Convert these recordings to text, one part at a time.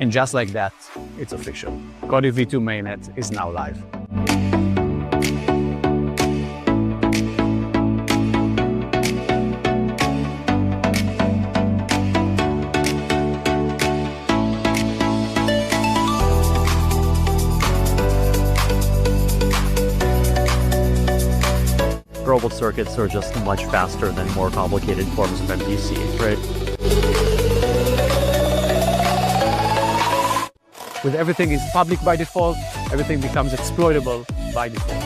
And just like that, it's official. COTI V2 mainnet is now live. Robot circuits are just much faster than more complicated forms of MPC, right? With everything is public by default, everything becomes exploitable by default.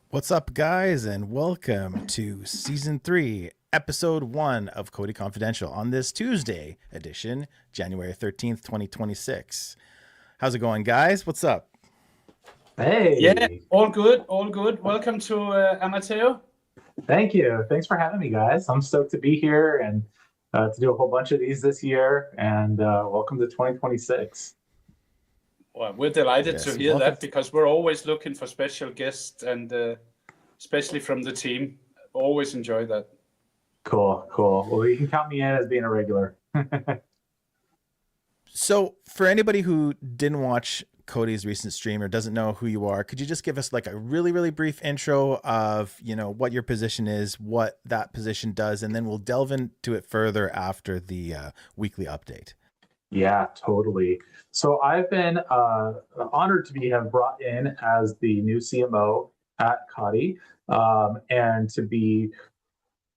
What's up, guys, and welcome to Season 3, Episode 1 of COTI Confidential on this Tuesday edition, January 13th, 2026. How's it going, guys? What's up? Hey. Yeah, all good, all good. Welcome to Amateo. Thank you. Thanks for having me, guys. I'm stoked to be here and to do a whole bunch of these this year. And welcome to 2026. Well, we're delighted Yes, to hear welcome. that because we're always looking for special guests and especially from the team. Always enjoy that. Cool. Well, you can count me in as being a regular. So for anybody who didn't watch COTI's recent stream or doesn't know who you are, could you just give us like a really brief intro of, you know, what your position is, what that position does, and then we'll delve into it further after the weekly update. Yeah, totally. So I've been honored to be have brought in as the new CMO at COTI, and to be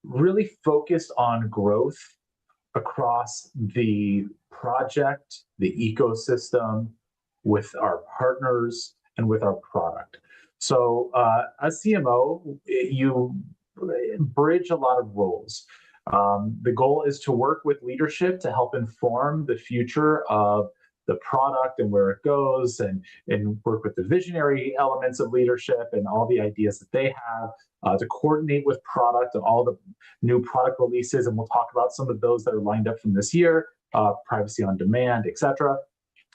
really focused on growth across the project, the ecosystem, with our partners, and with our product. So, as CMO, you bridge a lot of roles. The goal is to work with leadership to help inform the future of the product and where it goes, and work with the visionary elements of leadership and all the ideas that they have, to coordinate with product and all the new product releases. And we'll talk about some of those that are lined up from this year, privacy on demand, etc.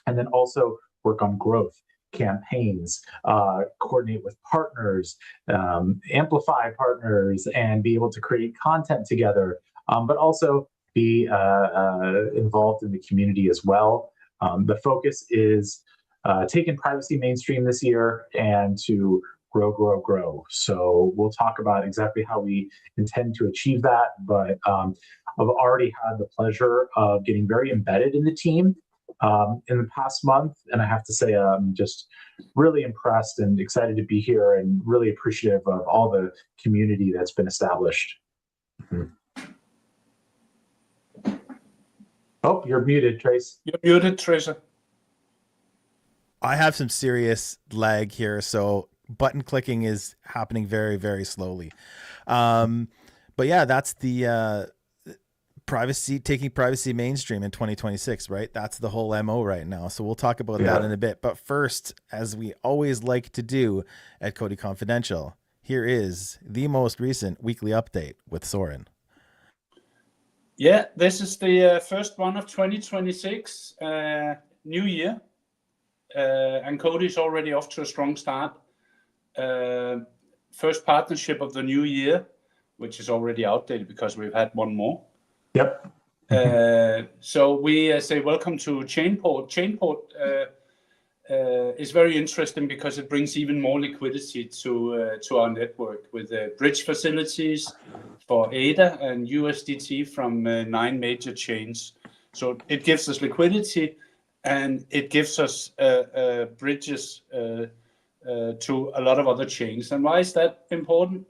And then also work on growth campaigns, coordinate with partners, amplify partners, and be able to create content together, but also be involved in the community as well. The focus is taking privacy mainstream this year and to grow. So we'll talk about exactly how we intend to achieve that, but I've already had the pleasure of getting very embedded in the team in the past month, and I have to say I'm just really impressed and excited to be here, and really appreciative of all the community that's been established. Oh, you're muted, Trace. You're muted, Tracer. I have some serious lag here, so button clicking is happening very, very slowly. But yeah, that's the taking privacy mainstream in 2026, right? That's the whole MO right now. So we'll talk about that in a bit. But first, as we always like to do at COTI Confidential, here is the most recent weekly update with Soren. Yeah, this is the first one of 2026, new year, and COTI is already off to a strong start. First partnership of the new year, which is already outdated because we've had one more. Yep. So we say welcome to Chainport. Chainport is very interesting because it brings even more liquidity to our network with bridge facilities for ADA and USDT from 9 major chains. So it gives us liquidity, and it gives us bridges to a lot of other chains. And why is that important?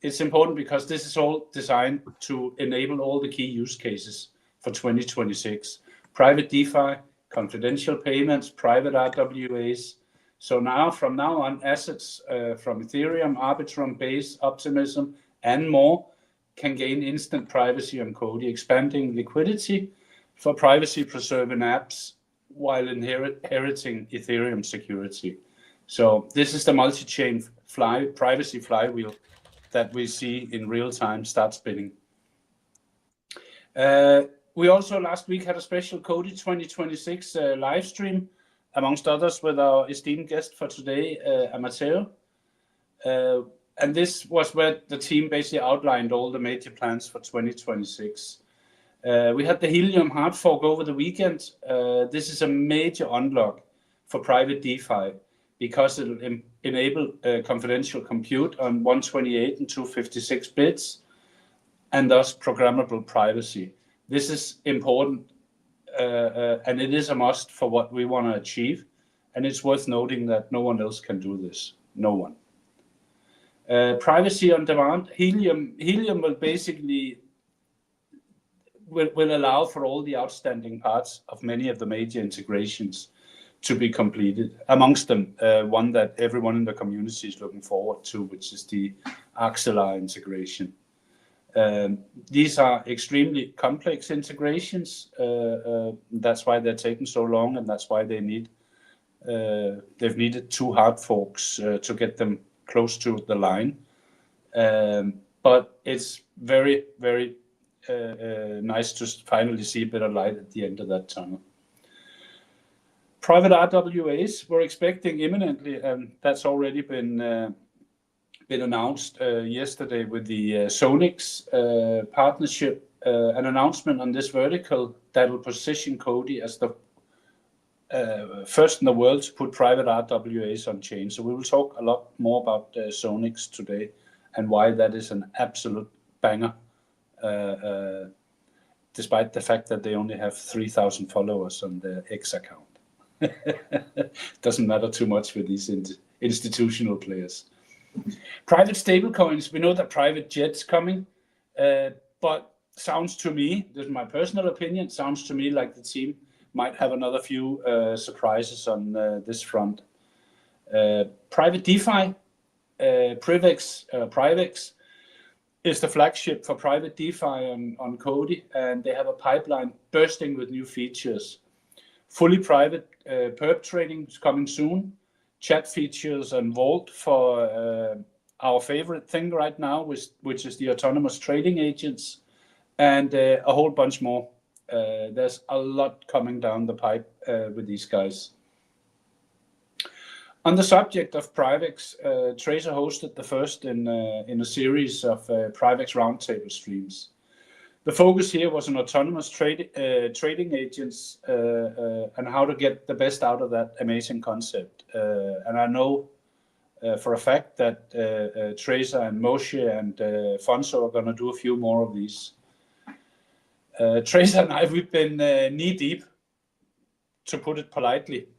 It's important because this is all designed to enable all the key use cases for 2026. Private DeFi, confidential payments, private RWAs. So now, from now on, assets from Ethereum, Arbitrum, Base, Optimism, and more can gain instant privacy on COTI, expanding liquidity for privacy-preserving apps while inheriting Ethereum security. So this is the multi-chain privacy flywheel that we see in real time start spinning. We also last week had a special COTI 2026 live stream, amongst others, with our esteemed guest for today, Amateo. And this was where the team basically outlined all the major plans for 2026. We had the Helium hard fork over the weekend. This is a major unlock for private DeFi because it'll enable confidential compute on 128 and 256 bits, and thus programmable privacy. This is important, and it is a must for what we want to achieve. And it's worth noting that no one else can do this. No one. Privacy on demand. Helium will basically will allow for all the outstanding parts of many of the major integrations to be completed. Amongst them, one that everyone in the community is looking forward to, which is the Axelar integration. These are extremely complex integrations. That's why they're taking so long, and that's why they've needed 2 hard forks to get them close to the line. But it's very, very nice to finally see a bit of light at the end of that tunnel. Private RWAs we're expecting imminently, and that's already been announced yesterday with the Zonix partnership, an announcement on this vertical that will position COTI as the first in the world to put private RWAs on chain. So we will talk a lot more about Zonix today and why that is an absolute banger despite the fact that they only have 3,000 followers on their X account. Doesn't matter too much with these institutional players. Private stablecoins, we know that private jet's coming, but sounds to me, this is my personal opinion, sounds to me like the team might have another few surprises on this front. Private DeFi, Privex is the flagship for private DeFi on COTI, and they have a pipeline bursting with new features. Fully private perp trading is coming soon. Chat features and Vault for our favorite thing right now, which is the autonomous trading agents, and a whole bunch more. There's a lot coming down the pipe with these guys. On the subject of Privex, Tracer hosted the first in a series of Privex roundtable streams. The focus here was on autonomous trading agents and how to get the best out of that amazing concept. And I know for a fact that Tracer and Moshe and Fonso are going to do a few more of these. Tracer and I, we've been knee-deep, to put it politely,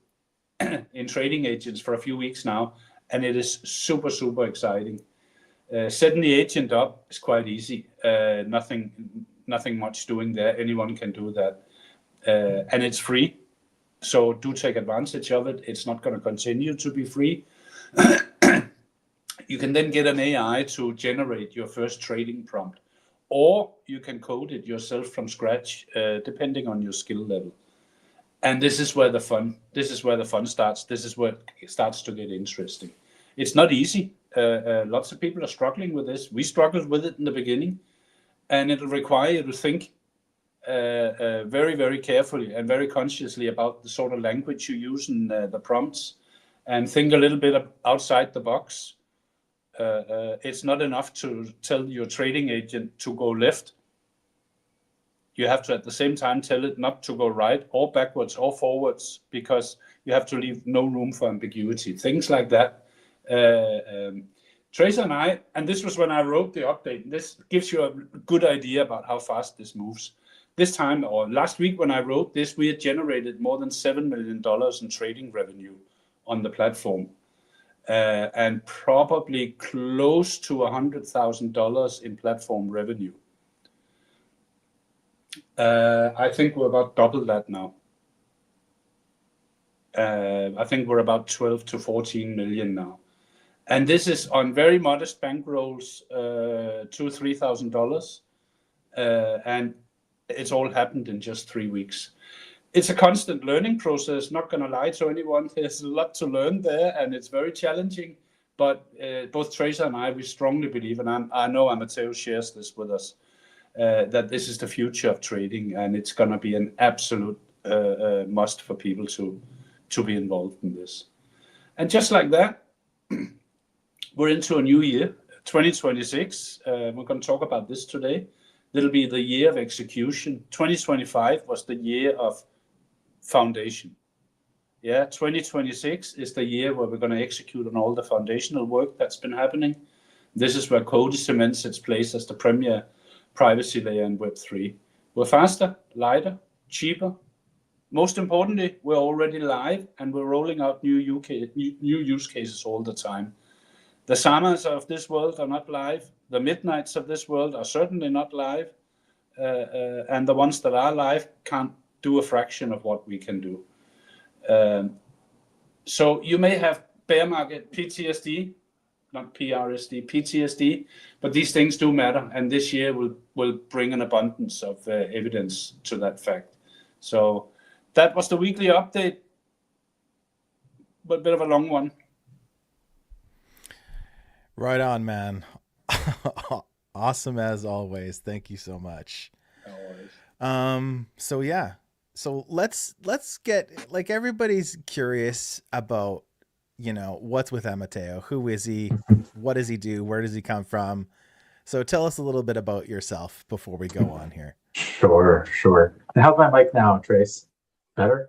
in trading agents for a few weeks now, and it is super, super exciting. Setting the agent up is quite easy. Nothing much doing there. Anyone can do that. And it's free, so do take advantage of it. It's not going to continue to be free. You can then get an AI to generate your first trading prompt, or you can code it yourself from scratch, depending on your skill level. And this is where the fun starts. This is where it starts to get interesting. It's not easy. Lots of people are struggling with this. We struggled with it in the beginning, and it'll require you to think very, very carefully and very consciously about the sort of language you use in the prompts, and think a little bit outside the box. It's not enough to tell your trading agent to go left. You have to at the same time tell it not to go right or backwards or forwards, because you have to leave no room for ambiguity. Things like that. Tracer and I, and this was when I wrote the update, this gives you a good idea about how fast this moves. This time, or last week when I wrote this, we had generated more than $7 million in trading revenue on the platform, and probably close to $100,000 in platform revenue. I think we're about double that now. I think we're about 12 to 14 million now. And this is on very modest bankrolls, $2,000-3,000. And it's all happened in just 3 weeks. It's a constant learning process, not going to lie to anyone. There's a lot to learn there, and it's very challenging. But both Tracer and I, we strongly believe, and I know Amateo shares this with us, that this is the future of trading, and it's going to be an absolute must for people to be involved in this. And just like that, we're into a new year, 2026. We're going to talk about this today. It'll be the year of execution. 2025 was the year of foundation. Yeah, 2026 is the year where we're going to execute on all the foundational work that's been happening. This is where COTI cements its place as the premier privacy layer in Web3. We're faster, lighter, cheaper. Most importantly, we're already live, and we're rolling out new use cases all the time. The Samas of this world are not live. The Midnights of this world are certainly not live. And the ones that are live can't do a fraction of what we can do. So you may have bear market PTSD, not PRSD, PTSD, but these things do matter. And this year will bring an abundance of evidence to that fact. So that was the weekly update, but a bit of a long one. Right on, man. Awesome as always. Thank you so much. Always. So yeah. So let's get, like, everybody's curious about, you know, what's with Amateo. Who is he? What does he do? Where does he come from? So tell us a little bit about yourself before we go on here. Sure. And how's my mic now, Trace? Better?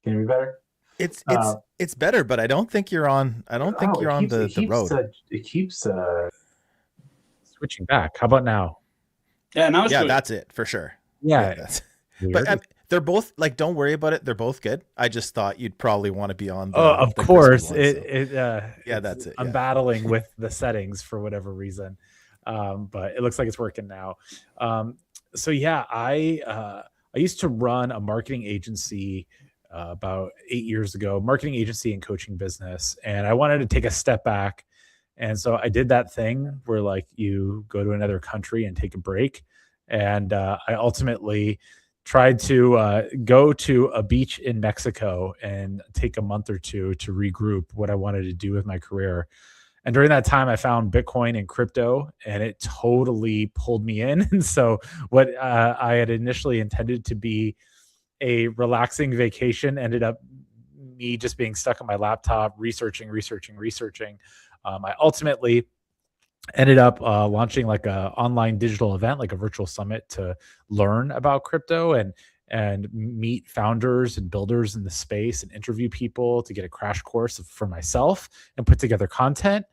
Can you be better? It's better, but I don't think you're on. I don't think you're on the road. It keeps Switching back. How about now? Yeah, now it's Yeah, good. that's it for sure. Yeah, that's weird. but they're both like, don't worry about it. They're both good. I just thought you'd probably want to be on Oh, the of crispy course. one. So Yeah, that's it. I'm Yeah. battling with the settings for whatever reason. But it looks like it's working now. So yeah, I used to run a marketing agency about 8 years ago, marketing agency and coaching business, and I wanted to take a step back. And so I did that thing where like you go to another country and take a break. And I ultimately tried to go to a beach in Mexico and take a month or two to regroup what I wanted to do with my career. And during that time, I found Bitcoin and crypto, and it totally pulled me in. And so, what I had initially intended to be a relaxing vacation ended up me just being stuck on my laptop, researching. I ultimately ended up launching like a online digital event, like a virtual summit, to learn about crypto and meet founders and builders in the space and interview people to get a crash course for myself and put together content.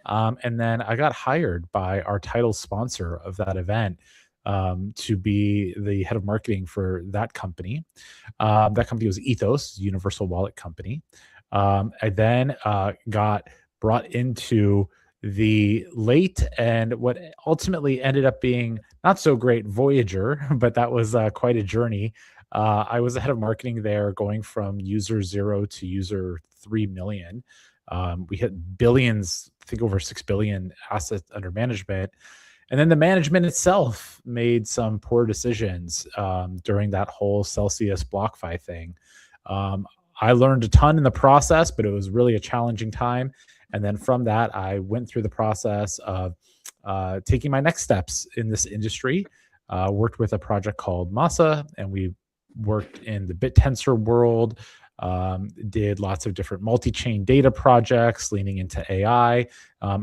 And then I got hired by our title sponsor of that event to be the head of marketing for that company. That company was Ethos, Universal Wallet Company. I then got brought into the late and what ultimately ended up being not so great Voyager, but that was quite a journey. I was the head of marketing there, going from user 0 to user 3 million. We hit billions, I think over 6 billion assets under management. And then the management itself made some poor decisions during that whole Celsius BlockFi thing. I learned a ton in the process, but it was really a challenging time. And then from that, I went through the process of taking my next steps in this industry. Worked with a project called Masa, and we worked in the BitTensor world. Did lots of different multi-chain data projects, leaning into AI,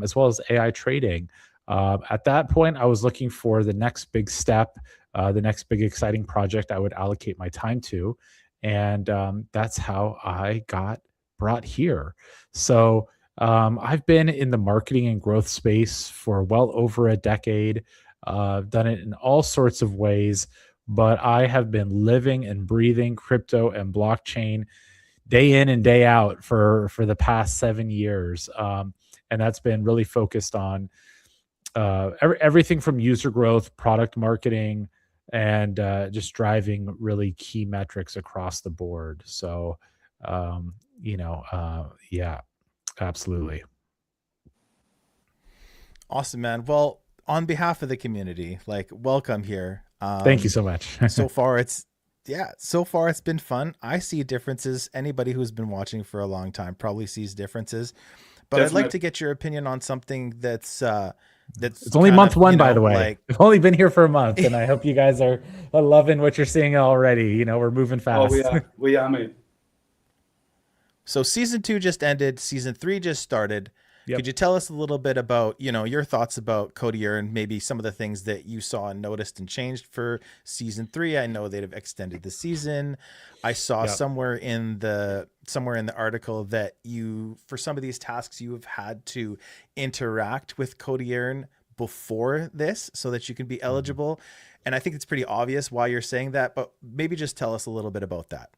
as well as AI trading. At that point, I was looking for the next big step, the next big exciting project I would allocate my time to. And that's how I got brought here. So I've been in the marketing and growth space for well over a decade. Done it in all sorts of ways, but I have been living and breathing crypto and blockchain day in and day out for the past 7 years. And that's been really focused on everything from user growth, product marketing, and just driving really key metrics across the board. So, yeah, absolutely. Awesome, man. Well, on behalf of the community, like, welcome here. Thank you so much. So far it's been fun. I see differences. Anybody who's been watching for a long time probably sees differences. But I'd like to get your opinion on something that's it's only month one, by the way. Like, I've only been here for a month, and I hope you guys are loving what you're seeing already. We're moving fast. Oh, we are, mate. So season 2 just ended. Season 3 just started. Yep. Could you tell us a little bit about, your thoughts about COTI and maybe some of the things that you saw and noticed and changed for season 3? I know they've extended the season. I saw somewhere in the article that for some of these tasks, you have had to interact with COTI before this so that you can be eligible. And I think it's pretty obvious why you're saying that, but maybe just tell us a little bit about that.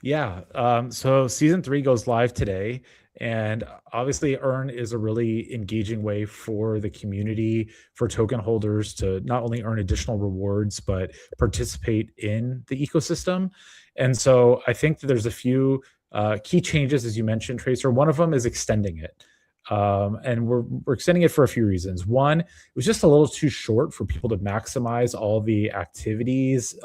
Yeah. So season 3 goes live today. And obviously, Earn is a really engaging way for the community, for token holders to not only earn additional rewards, but participate in the ecosystem. And so I think that there's a few key changes, as you mentioned, Tracer. One of them is extending it. And we're extending it for a few reasons. One, it was just a little too short for people to maximize all the activities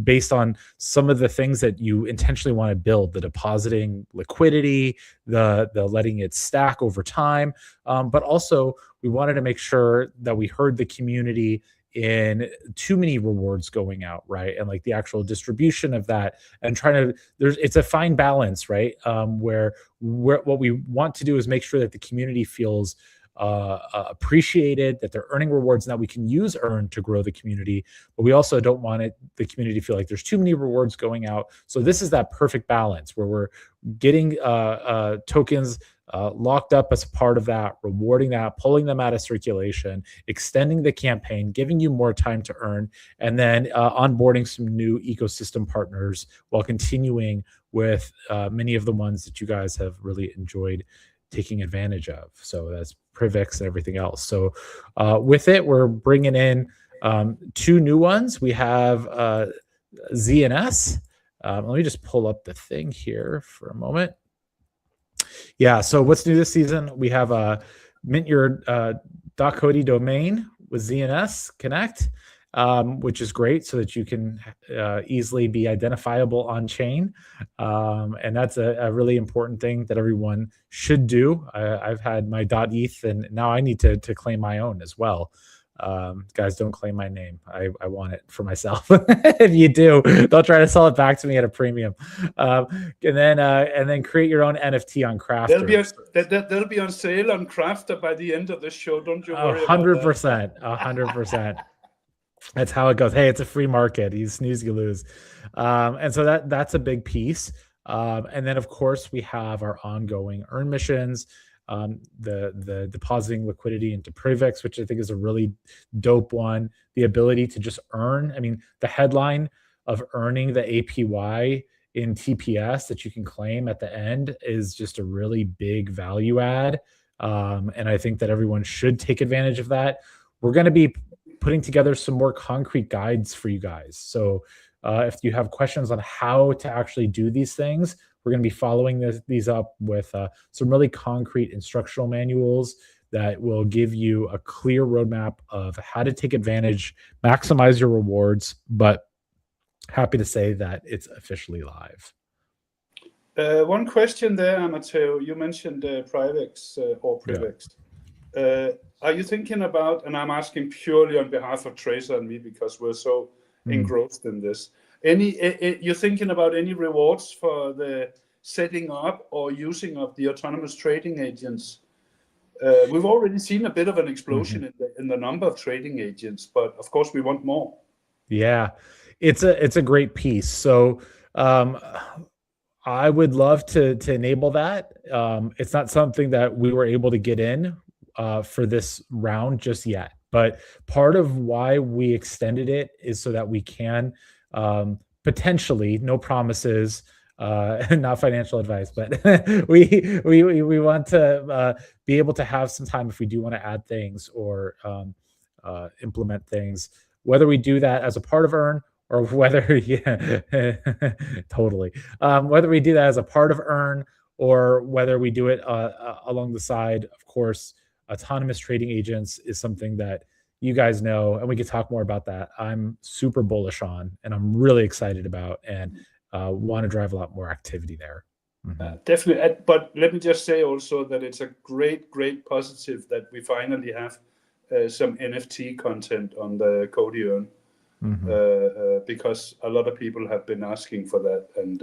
based on some of the things that you intentionally want to build: the depositing liquidity, the letting it stack over time. But also, we wanted to make sure that we heard the community in too many rewards going out, right? And like the actual distribution of that, and it's a fine balance, right? Where what we want to do is make sure that the community feels appreciated, that they're earning rewards, and that we can use Earn to grow the community. But we also don't want the community to feel like there's too many rewards going out. So this is that perfect balance where we're getting tokens locked up as part of that, rewarding that, pulling them out of circulation, extending the campaign, giving you more time to earn, and then onboarding some new ecosystem partners while continuing with many of the ones that you guys have really enjoyed taking advantage of. So that's Privix and everything else. So with it, we're bringing in 2 new ones. We have ZNS. Let me just pull up the thing here for a moment. Yeah, so what's new this season? We have a mint your .codi domain with ZNS Connect, which is great so that you can easily be identifiable on chain. And that's a really important thing that everyone should do. I've had my .eth, and now I need to claim my own as well. Guys, don't claim my name. I want it for myself. If you do, they'll try to sell it back to me at a premium. And then create your own NFT on Crafter. They'll be on sale on Crafter by the end of the show. Don't you worry. 100%. 100%. That's how it goes. Hey, it's a free market. You snooze, you lose. And so that's a big piece. And then of course we have our ongoing earn missions. The depositing liquidity into Privix, which I think is a really dope one. The ability to just earn. I mean, the headline of earning the APY in TPS that you can claim at the end is just a really big value add. And I think that everyone should take advantage of that. We're going to be putting together some more concrete guides for you guys. So if you have questions on how to actually do these things, we're going to be following these up with some really concrete instructional manuals that will give you a clear roadmap of how to take advantage, maximize your rewards, but happy to say that it's officially live. One question there, Amateo. You mentioned Privix or Privix. Yeah. Are you thinking about, and I'm asking purely on behalf of Tracer and me because we're so engrossed in this, you're thinking about any rewards for the setting up or using of the autonomous trading agents? We've already seen a bit of an explosion in the number of trading agents, but of course we want more. Yeah, it's a great piece. So I would love to enable that. It's not something that we were able to get in for this round just yet, but part of why we extended it is so that we can potentially, no promises, not financial advice, but we want to be able to have some time if we do want to add things or implement things, whether we do that as a part of earn or whether totally whether we do that as a part of earn or whether we do it along the side. Of course, autonomous trading agents is something that you guys know, and we can talk more about that. I'm super bullish on, and I'm really excited about, and want to drive a lot more activity there. Definitely. But let me just say also that it's a great positive that we finally have some NFT content on the COTI Earn. Because a lot of people have been asking for that, and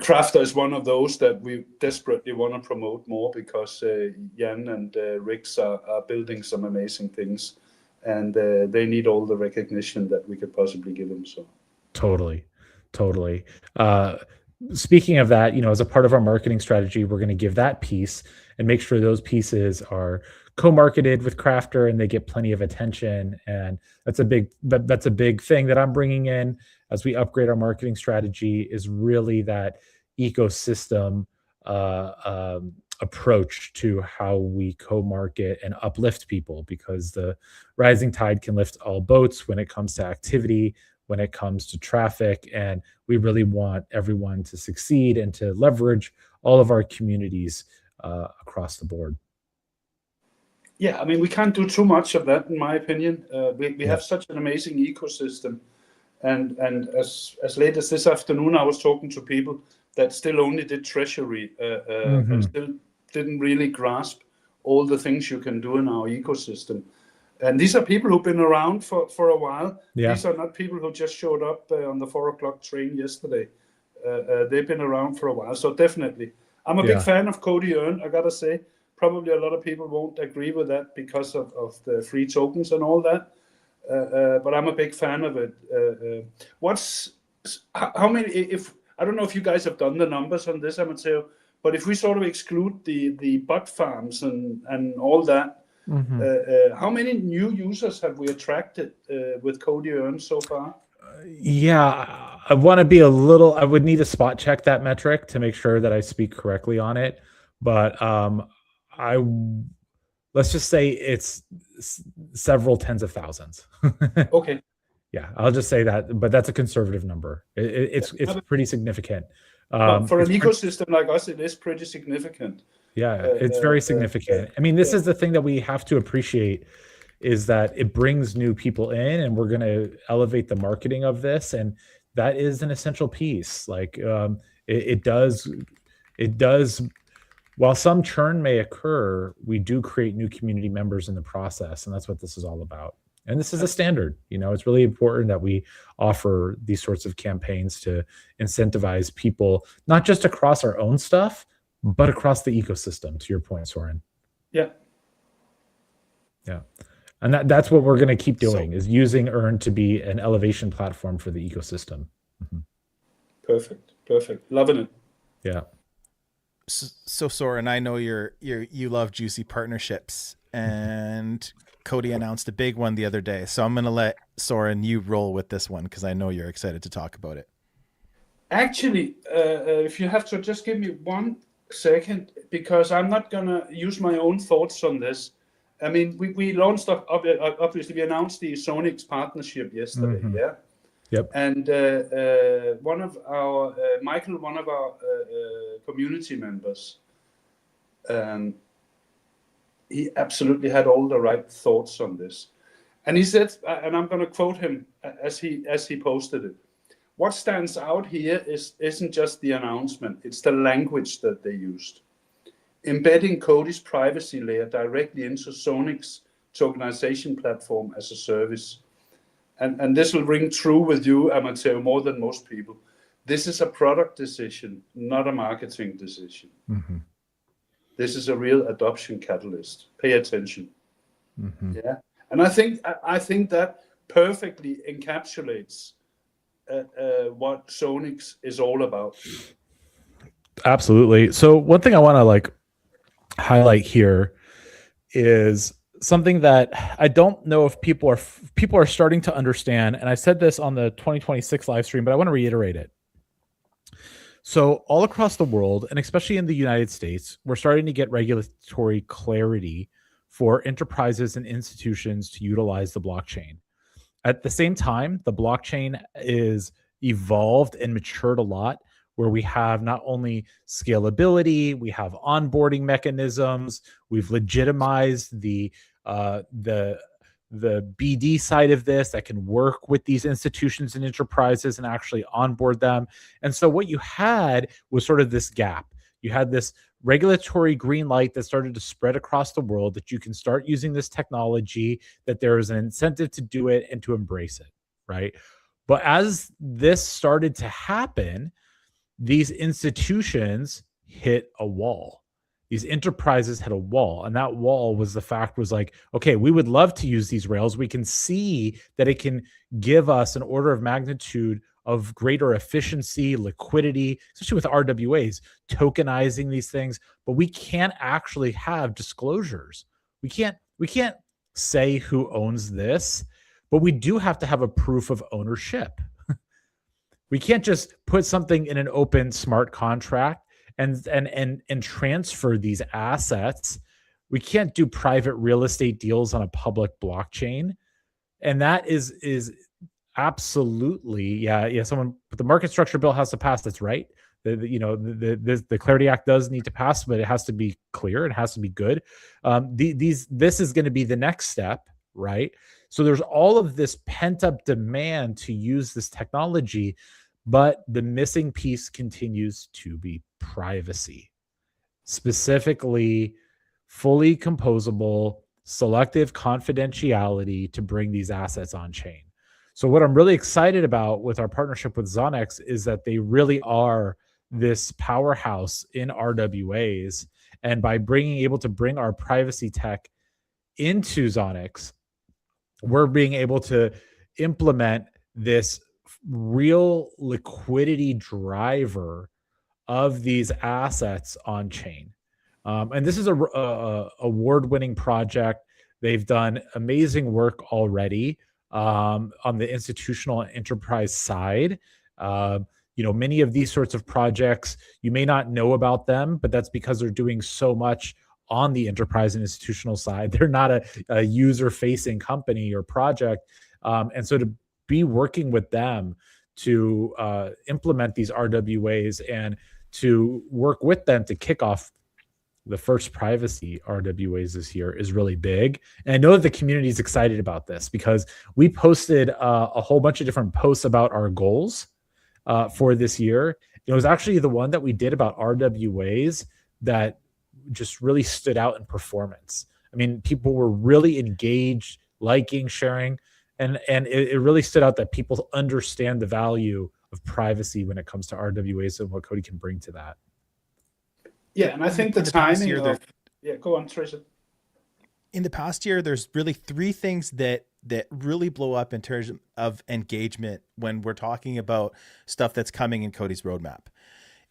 Crafter is one of those that we desperately want to promote more because Jan and Rix are building some amazing things, and they need all the recognition that we could possibly give them. So totally. Speaking of that, as a part of our marketing strategy, we're going to give that piece and make sure those pieces are co-marketed with Crafter and they get plenty of attention. And that's a big thing that I'm bringing in as we upgrade our marketing strategy, is really that ecosystem approach to how we co-market and uplift people, because the rising tide can lift all boats when it comes to activity, when it comes to traffic, and we really want everyone to succeed and to leverage all of our communities across the board. Yeah, I mean, we can't do too much of that, in my opinion. We have such an amazing ecosystem, and as late as this afternoon, I was talking to people that still only did treasury and still didn't really grasp all the things you can do in our ecosystem. And these are people who've been around for a while. Yeah. These are not people who just showed up on the 4 o'clock train yesterday. They've been around for a while. So definitely, I'm a big fan of COTI Earn, I gotta say. Probably a lot of people won't agree with that because of the free tokens and all that. But I'm a big fan of it. How many, I don't know if you guys have done the numbers on this, Amateo, But if we sort of exclude the bot farms and all that, how many new users have we attracted with COTI Earn so far? Yeah, I want to be a little. I would need to spot check that metric to make sure that I speak correctly on it. But I let's just say it's several tens of thousands. Okay. Yeah, I'll just say that, but that's a conservative number. It's pretty significant. For an ecosystem like us, it is pretty significant. Yeah, it's very significant. I mean, this is the thing that we have to appreciate, is that it brings new people in, and we're going to elevate the marketing of this, and that is an essential piece. Like it does. While some churn may occur, we do create new community members in the process, and that's what this is all about. And this is a standard. It's really important that we offer these sorts of campaigns to incentivize people, not just across our own stuff, but across the ecosystem, to your point, Soren. Yeah. Yeah. And that's what we're going to keep doing, is using Earn to be an elevation platform for the ecosystem. Perfect. Loving it. Yeah. So Soren, I know you love juicy partnerships, and COTI announced a big one the other day. So I'm going to let Soren, you roll with this one, because I know you're excited to talk about it. Actually, if you have to just give me 1 second, because I'm not going to use my own thoughts on this. I mean, we launched up, obviously we announced the Zonix partnership yesterday. Yeah. Yep. And one of our Michael, one of our community members, he absolutely had all the right thoughts on this, and he said, and I'm going to quote him as he posted it: "What stands out here isn't just the announcement; it's the language that they used, embedding COTI's privacy layer directly into Zonix tokenization platform as a service." And this will ring true with you, Amateo, more than most people. This is a product decision, not a marketing decision. This is a real adoption catalyst. Pay attention. Yeah, and I think that perfectly encapsulates what Zonix is all about. Absolutely. So one thing I want to highlight here is something that I don't know if people are starting to understand, and I said this on the 2026 live stream, but I want to reiterate it. So all across the world, and especially in the United States, we're starting to get regulatory clarity for enterprises and institutions to utilize the blockchain. At the same time, the blockchain is evolved and matured a lot, where we have not only scalability, we have onboarding mechanisms, we've legitimized the BD side of this that can work with these institutions and enterprises and actually onboard them. And so what you had was sort of this gap. You had this regulatory green light that started to spread across the world, that you can start using this technology, that there is an incentive to do it and to embrace it, right? But as this started to happen, these institutions hit a wall. These enterprises hit a wall, and that wall was okay, we would love to use these rails. We can see that it can give us an order of magnitude of greater efficiency, liquidity, especially with RWAs, tokenizing these things, but we can't actually have disclosures. We can't say who owns this, but we do have to have a proof of ownership. We can't just put something in an open smart contract and transfer these assets. We can't do private real estate deals on a public blockchain. And that is absolutely, but the market structure bill has to pass. That's right. The Clarity Act does need to pass, but it has to be clear. It has to be good. This is going to be the next step, right? So there's all of this pent up demand to use this technology, but the missing piece continues to be privacy, specifically fully composable, selective confidentiality to bring these assets on chain. So what I'm really excited about with our partnership with Zonix is that they really are this powerhouse in RWAs. And by able to bring our privacy tech into Zonix, we're being able to implement this real liquidity driver of these assets on chain. And this is a award-winning project. They've done amazing work already on the institutional and enterprise side. Many of these sorts of projects, you may not know about them, but that's because they're doing so much on the enterprise and institutional side. They're not a user-facing company or project. And so to be working with them to implement these RWAs and to work with them to kick off the first privacy RWAs this year is really big. And I know that the community is excited about this because we posted a whole bunch of different posts about our goals for this year. It was actually the one that we did about RWAs that just really stood out in performance. I mean, people were really engaged, liking, sharing, and it really stood out that people understand the value of privacy when it comes to RWAs and what COTI can bring to that. Yeah, and I think the timing of... Yeah, go on, Tracer. In the past year, there's really three things that really blow up in terms of engagement when we're talking about stuff that's coming in COTI's roadmap.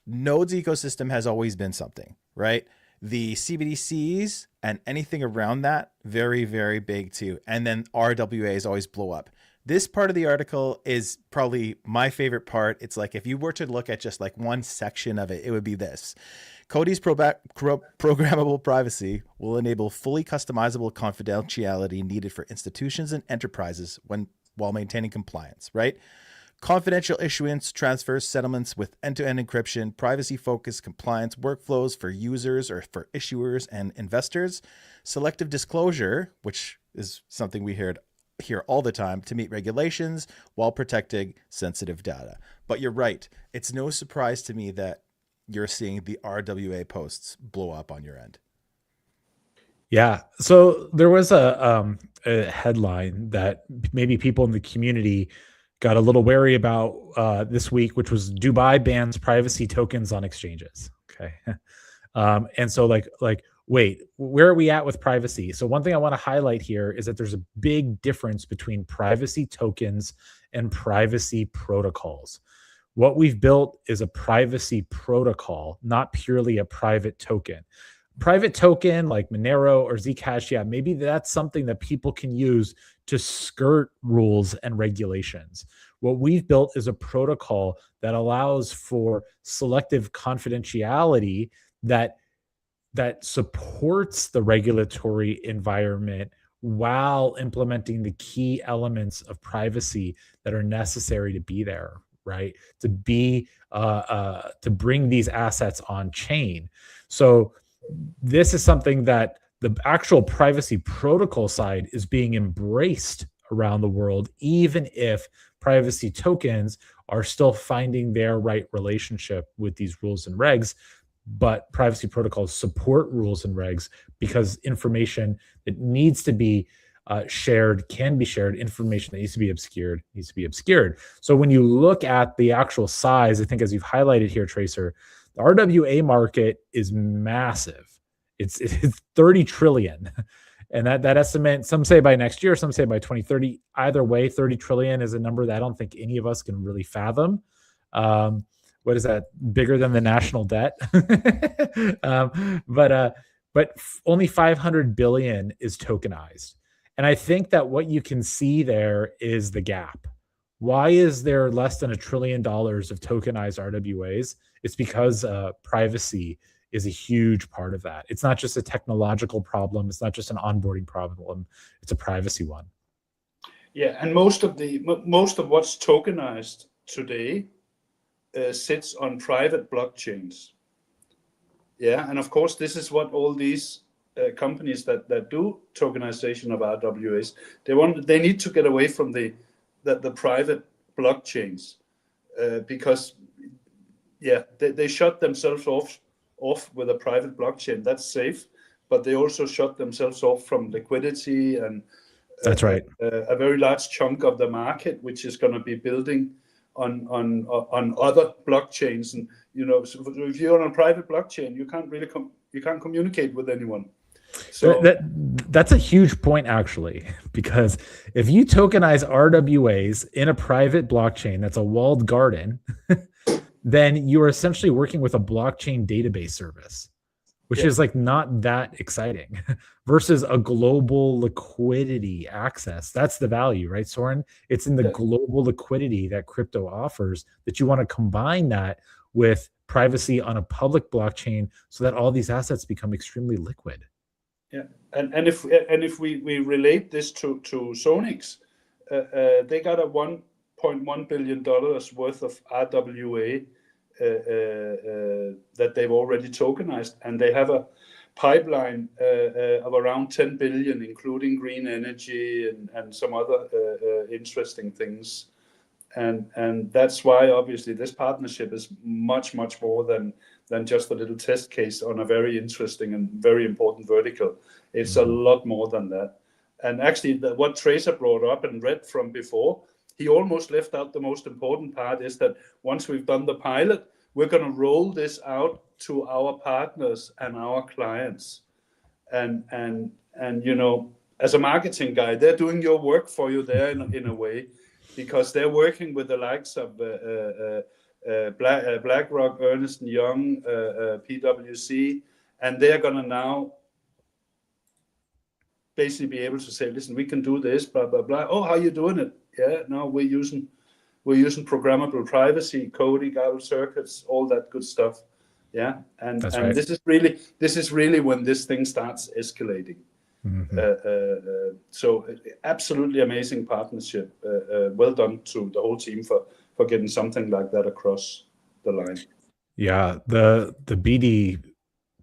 Nodes ecosystem has always been something, right? The CBDCs and anything around that, very, very big too. And then RWAs always blow up. This part of the article is probably my favorite part. It's like, if you were to look at just like one section of it, it would be this. COTI's programmable privacy will enable fully customizable confidentiality needed for institutions and enterprises while maintaining compliance, right? Confidential issuance, transfers, settlements with end-to-end encryption, privacy-focused compliance workflows for users or for issuers and investors, selective disclosure, which is something we hear all the time, to meet regulations while protecting sensitive data. But you're right. It's no surprise to me that you're seeing the RWA posts blow up on your end. Yeah. So there was a headline that maybe people in the community got a little wary about this week, which was Dubai bans privacy tokens on exchanges. Okay. And so wait, where are we at with privacy? So one thing I want to highlight here is that there's a big difference between privacy tokens and privacy protocols. What we've built is a privacy protocol, not purely a private token. Private token like Monero or Zcash, yeah, maybe that's something that people can use to skirt rules and regulations. What we've built is a protocol that allows for selective confidentiality that supports the regulatory environment while implementing the key elements of privacy that are necessary to be there, right? To bring these assets on chain. So this is something that the actual privacy protocol side is being embraced around the world, even if privacy tokens are still finding their right relationship with these rules and regs. But privacy protocols support rules and regs because information that needs to be shared can be shared. Information that needs to be obscured So when you look at the actual size, I think as you've highlighted here, Tracer, the RWA market is massive. It's 30 trillion. And that estimate, some say by next year, some say by 2030. Either way, 30 trillion is a number that I don't think any of us can really fathom. What is that? Bigger than the national debt? But only 500 billion is tokenized. And I think that what you can see there is the gap. Why is there less than $1 trillion of tokenized RWAs? It's because privacy is a huge part of that. It's not just a technological problem. It's not just an onboarding problem. It's a privacy one. Yeah, and most of what's tokenized today sits on private blockchains. Yeah, and of course, this is what all these companies that do tokenization of RWAs, they need to get away from the private blockchains because they shut themselves off with a private blockchain. That's safe, but they also shut themselves off from liquidity and that's right, a very large chunk of the market, which is going to be building on other blockchains. And so if you're on a private blockchain, you can't really communicate with anyone. So that's a huge point, actually, because if you tokenize RWAs in a private blockchain that's a walled garden, then you are essentially working with a blockchain database service, which is like not that exciting versus a global liquidity access. That's the value, right, Soren? It's in the global liquidity that crypto offers that you want to combine that with privacy on a public blockchain so that all these assets become extremely liquid. Yeah, and if we relate this to Sonix, they got a $1.1 billion worth of RWA that they've already tokenized, and they have a pipeline of around 10 billion, including green energy and some other interesting things. And that's why obviously this partnership is much more than just a little test case on a very interesting and very important vertical. It's a lot more than that. And actually, what Tracer brought up and read from before, he almost left out the most important part, is that once we've done the pilot, we're going to roll this out to our partners and our clients. And you know, as a marketing guy, they're doing your work for you there in a way, because they're working with the likes of BlackRock, Ernst & Young, PwC, and they're going to now basically be able to say, listen, we can do this, blah, blah, blah. Oh, how are you doing it? Yeah, no, we're using programmable privacy, COTI, Gauss circuits, all that good stuff. Yeah, and right. this is really when this thing starts escalating. So absolutely amazing partnership. Well done to the whole team for getting something like that across the line. Yeah, the BD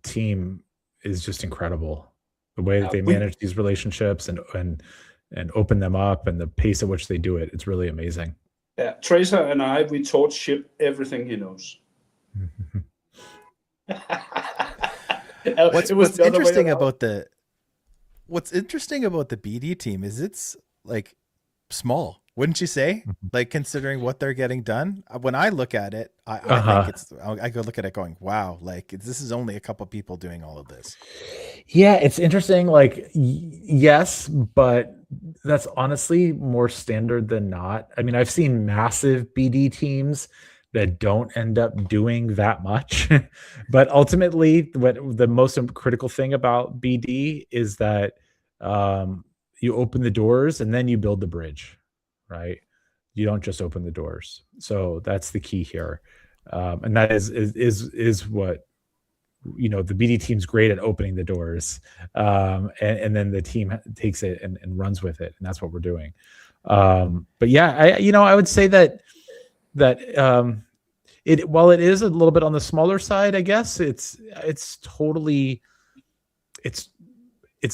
team is just incredible. The way that they manage these relationships and open them up, and the pace at which they do it, it's really amazing. Yeah, Tracer and we taught Ship everything he knows. What's interesting about the BD team is it's like small, wouldn't you say? Like, considering what they're getting done. When I look at it, I think I go look at it going, wow, like this is only a couple people doing all of this. Yeah, it's interesting. Like, yes, but that's honestly more standard than not. I mean, I've seen massive BD teams that don't end up doing that much. But ultimately, what the most critical thing about BD is that you open the doors and then you build the bridge, right? You don't just open the doors. So that's the key here. And that is what, you know, the BD team's great at opening the doors, and then the team takes it and runs with it, and that's what we're doing. But yeah, I would say that it, while it is a little bit on the smaller side, I guess it's totally it's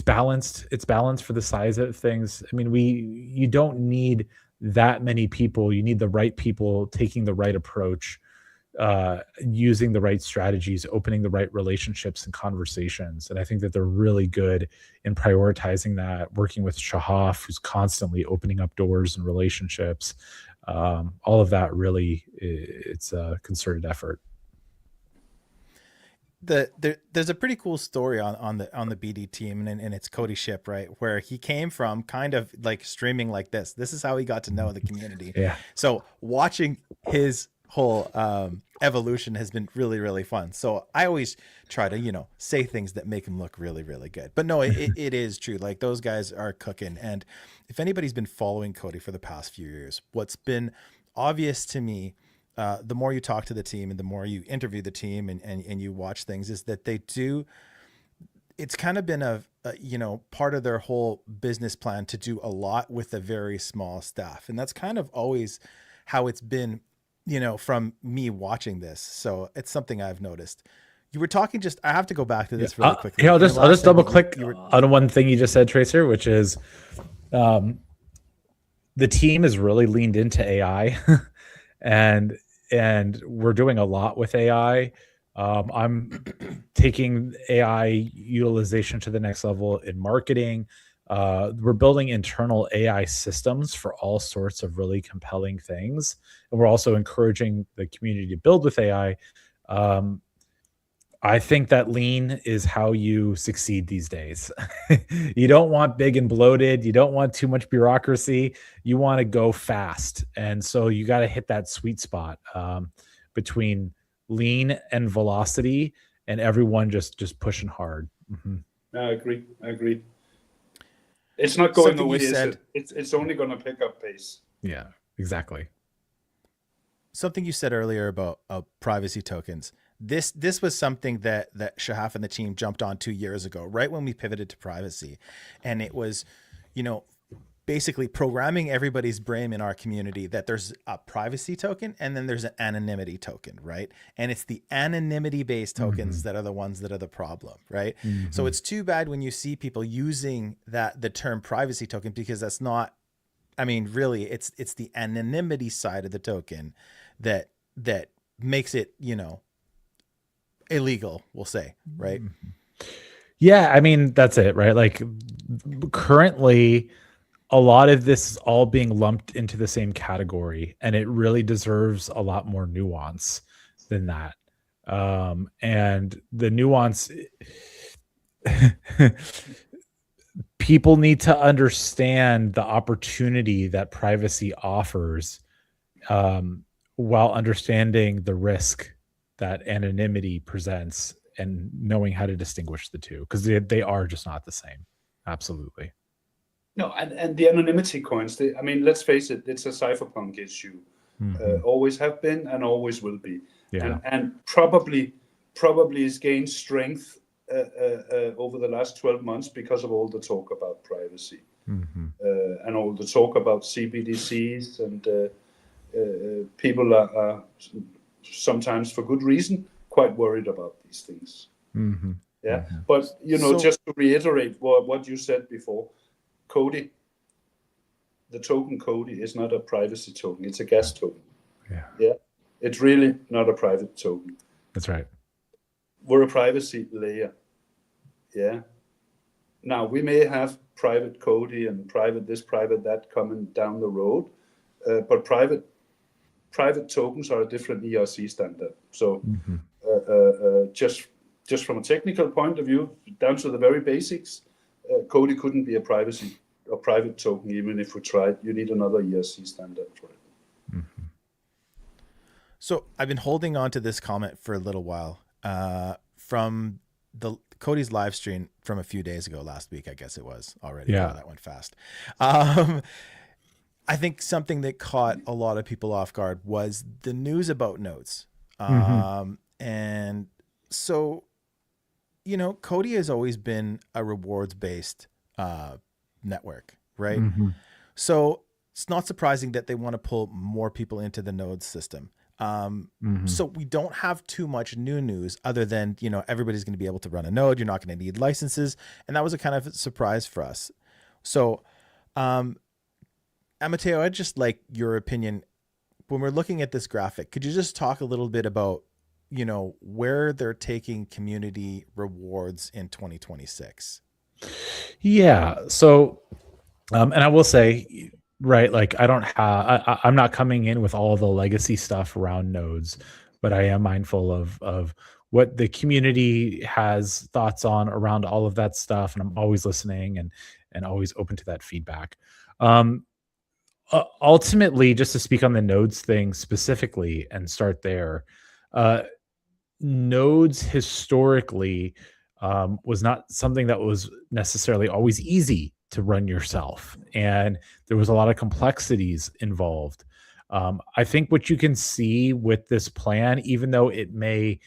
balanced. It's balanced for the size of things. I mean, you don't need that many people. You need the right people taking the right approach, using the right strategies, opening the right relationships and conversations. And I think that they're really good in prioritizing that, working with Shahaf, who's constantly opening up doors and relationships. All of that really, it's a concerted effort. There's a pretty cool story on the BD team, and it's COTI Ship, right, where he came from kind of like streaming like this. This is how he got to know the community. Yeah. So watching his whole evolution has been really fun. So I always try to say things that make him look really good. But no, it is true. Like, those guys are cooking. And if anybody's been following COTI for the past few years, what's been obvious to me, the more you talk to the team and the more you interview the team and you watch things, is that they do. It's kind of been a part of their whole business plan to do a lot with a very small staff, and that's kind of always how it's been, from me watching this. So it's something I've noticed. You were talking I have to go back to this really quickly. Yeah, I'll just double click on one thing you just said, Tracer, which is the team is really leaned into AI and we're doing a lot with AI. I'm taking AI utilization to the next level in marketing. We're building internal AI systems for all sorts of really compelling things. And we're also encouraging the community to build with AI. I think that lean is how you succeed these days. You don't want big and bloated. You don't want too much bureaucracy. You want to go fast. And so you got to hit that sweet spot. between lean and velocity, and everyone just pushing hard. I agree. It's not going Something away, you is said- it? It's only going to pick up pace. Yeah, exactly. Something you said earlier about privacy tokens. This was something that Shahaf and the team jumped on 2 years ago, right when we pivoted to privacy, and it was, basically programming everybody's brain in our community that there's a privacy token and then there's an anonymity token, right? And it's the anonymity based tokens that are the ones that are the problem, right? So it's too bad when you see people using the term privacy token, because that's not, I mean, really, it's the anonymity side of the token that makes it, illegal, we'll say, right? Yeah, I mean, that's it, right? Like currently, a lot of this is all being lumped into the same category, and it really deserves a lot more nuance than that. And the nuance, people need to understand the opportunity that privacy offers, while understanding the risk that anonymity presents, and knowing how to distinguish the two, because they are just not the same. Absolutely. No, and the anonymity coins, I mean, let's face it, it's a cypherpunk issue. Always have been and always will be. Yeah. And probably has gained strength over the last 12 months because of all the talk about privacy and all the talk about CBDCs, and people are sometimes, for good reason, quite worried about these things. Yeah, but just to reiterate what you said before, COTI, the token COTI is not a privacy token; it's a gas token. Yeah, it's really not a private token. That's right. We're a privacy layer. Yeah. Now we may have private COTI and private this, private that coming down the road, but private tokens are a different ERC standard. So just from a technical point of view, down to the very basics, COTI couldn't be a private token even if we tried. You need another ERC standard for it. So I've been holding on to this comment for a little while from the COTI's live stream from a few days ago, last week, I guess it was already. Yeah. Wow, that went fast. I think something that caught a lot of people off guard was the news about nodes. And so, COTI has always been a rewards-based network, right? So it's not surprising that they want to pull more people into the node system. So we don't have too much new news other than, everybody's going to be able to run a node. You're not going to need licenses. And that was a kind of surprise for us. So, Amateo, I'd just like your opinion. When we're looking at this graphic, could you just talk a little bit about, where they're taking community rewards in 2026? Yeah. So, and I will say, right, like I'm not coming in with all the legacy stuff around nodes, but I am mindful of what the community has thoughts on around all of that stuff. And I'm always listening and always open to that feedback. Ultimately, just to speak on the nodes thing specifically and start there, nodes historically was not something that was necessarily always easy to run yourself, and there was a lot of complexities involved. I think what you can see with this plan, even though it may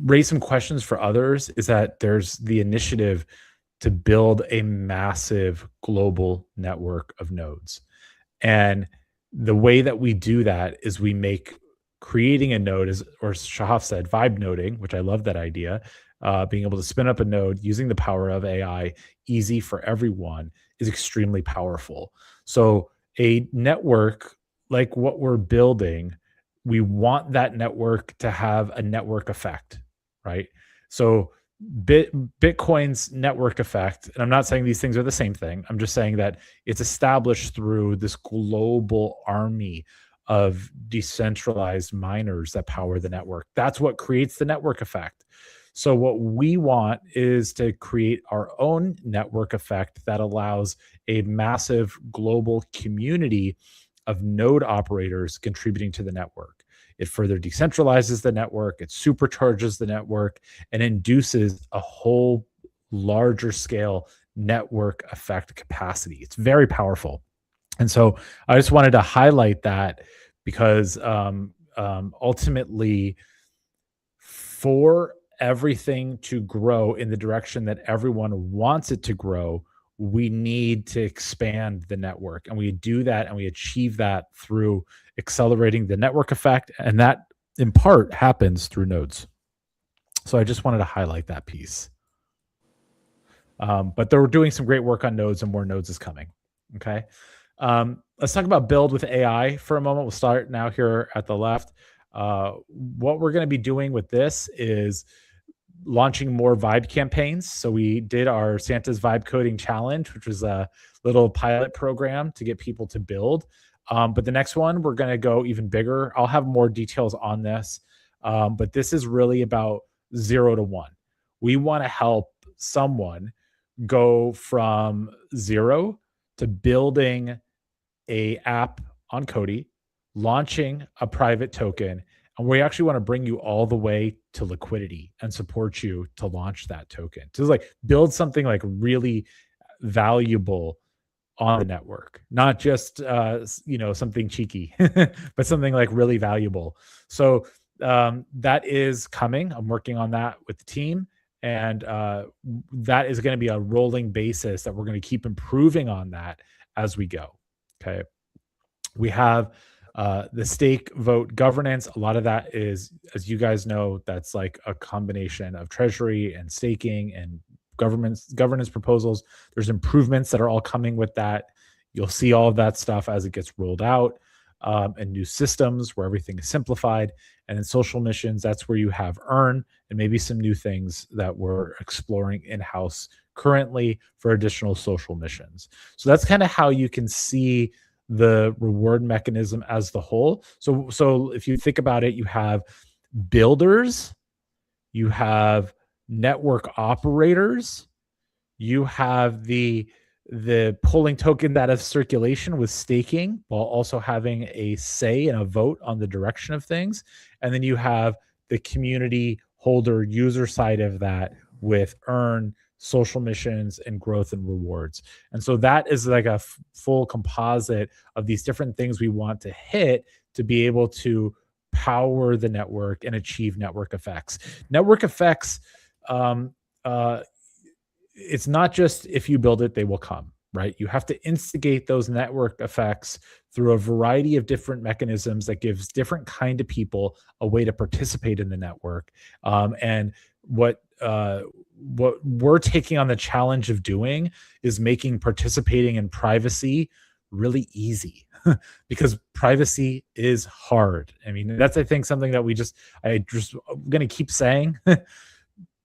raise some questions for others, is that there's the initiative to build a massive global network of nodes. And the way that we do that is we make creating a node, or Shahaf said, vibe noding, which I love that idea. Being able to spin up a node using the power of AI, easy for everyone, is extremely powerful. So a network like what we're building, we want that network to have a network effect, right? So Bitcoin's network effect, and I'm not saying these things are the same thing. I'm just saying that it's established through this global army of decentralized miners that power the network. That's what creates the network effect. So what we want is to create our own network effect that allows a massive global community of node operators contributing to the network. It further decentralizes the network, it supercharges the network, and induces a whole larger scale network effect capacity. It's very powerful. And so I just wanted to highlight that because ultimately, for everything to grow in the direction that everyone wants it to grow, we need to expand the network. And we do that and we achieve that through accelerating the network effect. And that, in part, happens through nodes. So I just wanted to highlight that piece. But they're doing some great work on nodes, and more nodes is coming. Okay. Let's talk about build with AI for a moment. We'll start now here at the left. What we're going to be doing with this is launching more vibe campaigns. So we did our Santa's Vibe Coding Challenge, which was a little pilot program to get people to build. But the next one, we're going to go even bigger. I'll have more details on this. But this is really about 0 to 1. We want to help someone go from 0 to building a app on COTI, launching a private token, and we actually want to bring you all the way to liquidity and support you to launch that token. So it's like build something like really valuable on the network, not just something cheeky, but something like really valuable. So that is coming. I'm working on that with the team. And that is going to be a rolling basis that we're going to keep improving on that as we go. Okay. We have the stake vote governance. A lot of that is, as you guys know, that's like a combination of treasury and staking and governance proposals. There's improvements that are all coming with that. You'll see all of that stuff as it gets rolled out, and new systems where everything is simplified. And in social missions, that's where you have earn and maybe some new things that we're exploring in-house currently for additional social missions. So that's kind of how you can see the reward mechanism as the whole. So if you think about it, you have builders, you have network operators, you have the pulling token out of circulation with staking while also having a say and a vote on the direction of things. And then you have the community holder user side of that with earn, social missions, and growth and rewards. And so that is like a full composite of these different things we want to hit to be able to power the network and achieve network effects. Network effects, it's not just if you build it, they will come, right? You have to instigate those network effects through a variety of different mechanisms that gives different kind of people a way to participate in the network. And what we're taking on the challenge of doing is making participating in privacy really easy because privacy is hard. I mean, that's, I think, something that I'm going to keep saying.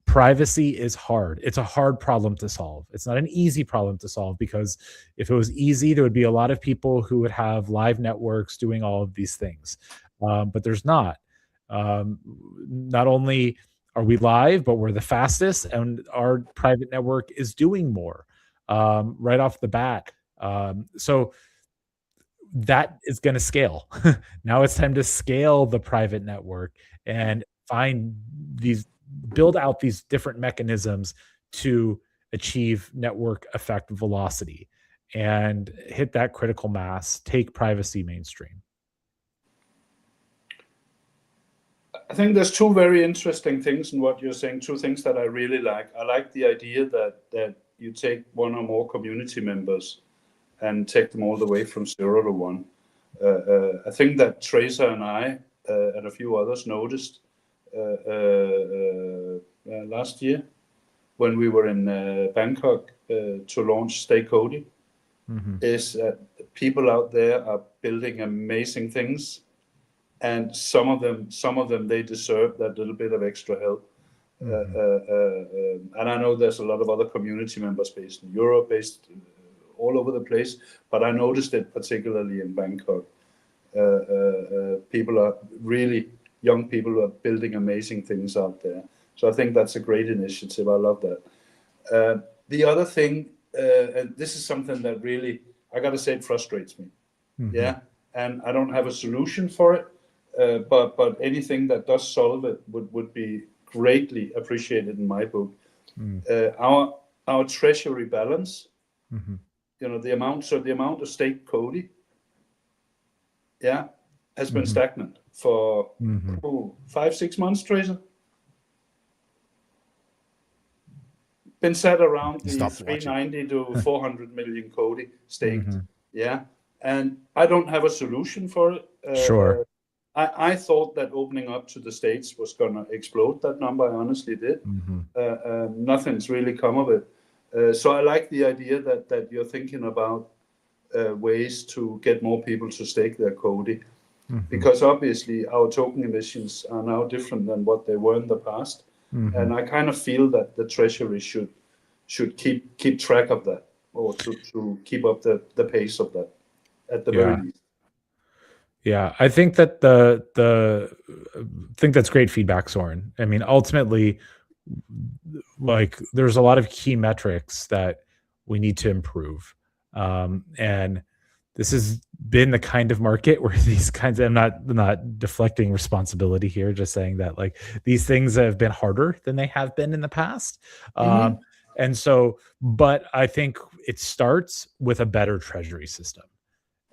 Privacy is hard. It's a hard problem to solve. It's not an easy problem to solve because if it was easy, there would be a lot of people who would have live networks doing all of these things. But there's not. Not only are we live, but we're the fastest, and our private network is doing more right off the bat. So that is going to scale. Now it's time to scale the private network and build out these different mechanisms to achieve network effect velocity and hit that critical mass, take privacy mainstream. I think there's two very interesting things in what you're saying, two things that I really like. I like the idea that you take one or more community members and take them all the way from 0 to 1. I think that Tracer and I and a few others noticed last year when we were in Bangkok to launch Stay COTI, is people out there are building amazing things, and some of them they deserve that little bit of extra help. And I know there's a lot of other community members based in Europe, based all over the place, but I noticed it particularly in Bangkok. People are really young people who are building amazing things out there. So I think that's a great initiative. I love that. The other thing, and this is something that really, I got to say, it frustrates me. Yeah. and I don't have a solution for it. But anything that does solve it would be greatly appreciated in my book. Our treasury balance, the amount of stake COTI, has been stagnant for 5-6 months, Tracer. Been set around the 390 to 400 million COTI staked. And I don't have a solution for it. Sure. I thought that opening up to the States was going to explode that number. I honestly did. Nothing's really come of it. So I like the idea that you're thinking about ways to get more people to stake their COTI, because obviously our token emissions are now different than what they were in the past. And I kind of feel that the Treasury should keep track of that, or to keep up the pace of that at the very least. Yeah, I think that the think that's great feedback, Soren. I mean, ultimately, like, there's a lot of key metrics that we need to improve, and this has been the kind of market where these kinds of, I'm not deflecting responsibility here, just saying that, like, these things have been harder than they have been in the past. And so, but I think it starts with a better treasury system.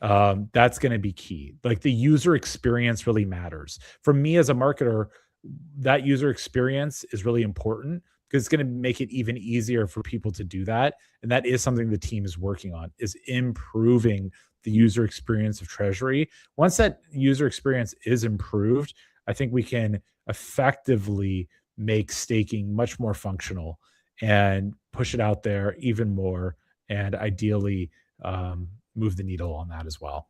That's going to be key. Like, the user experience really matters. For me as a marketer, that user experience is really important, because it's going to make it even easier for people to do that. And that is something the team is working on, is improving the user experience of Treasury. Once that user experience is improved, I think we can effectively make staking much more functional and push it out there even more, and ideally move the needle on that as well.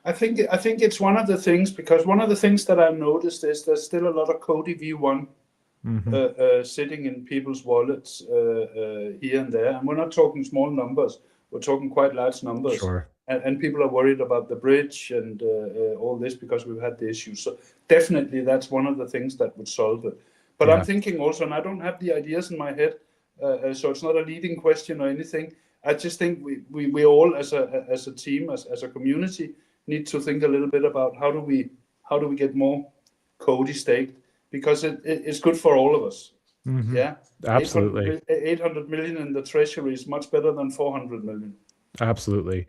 I think it's one of the things, because one of the things that I've noticed is there's still a lot of COTI V1 sitting in people's wallets here and there, and we're not talking small numbers. We're talking quite large numbers. Sure. And people are worried about the bridge and all this, because we've had the issues. So definitely that's one of the things that would solve it. But I'm thinking also, and I don't have the ideas in my head, so it's not a leading question or anything. I just think we all as a team, as a community, need to think a little bit about how do we get more COTI staked, because it's good for all of us. Yeah, absolutely. 800 million in the treasury is much better than 400 million. Absolutely.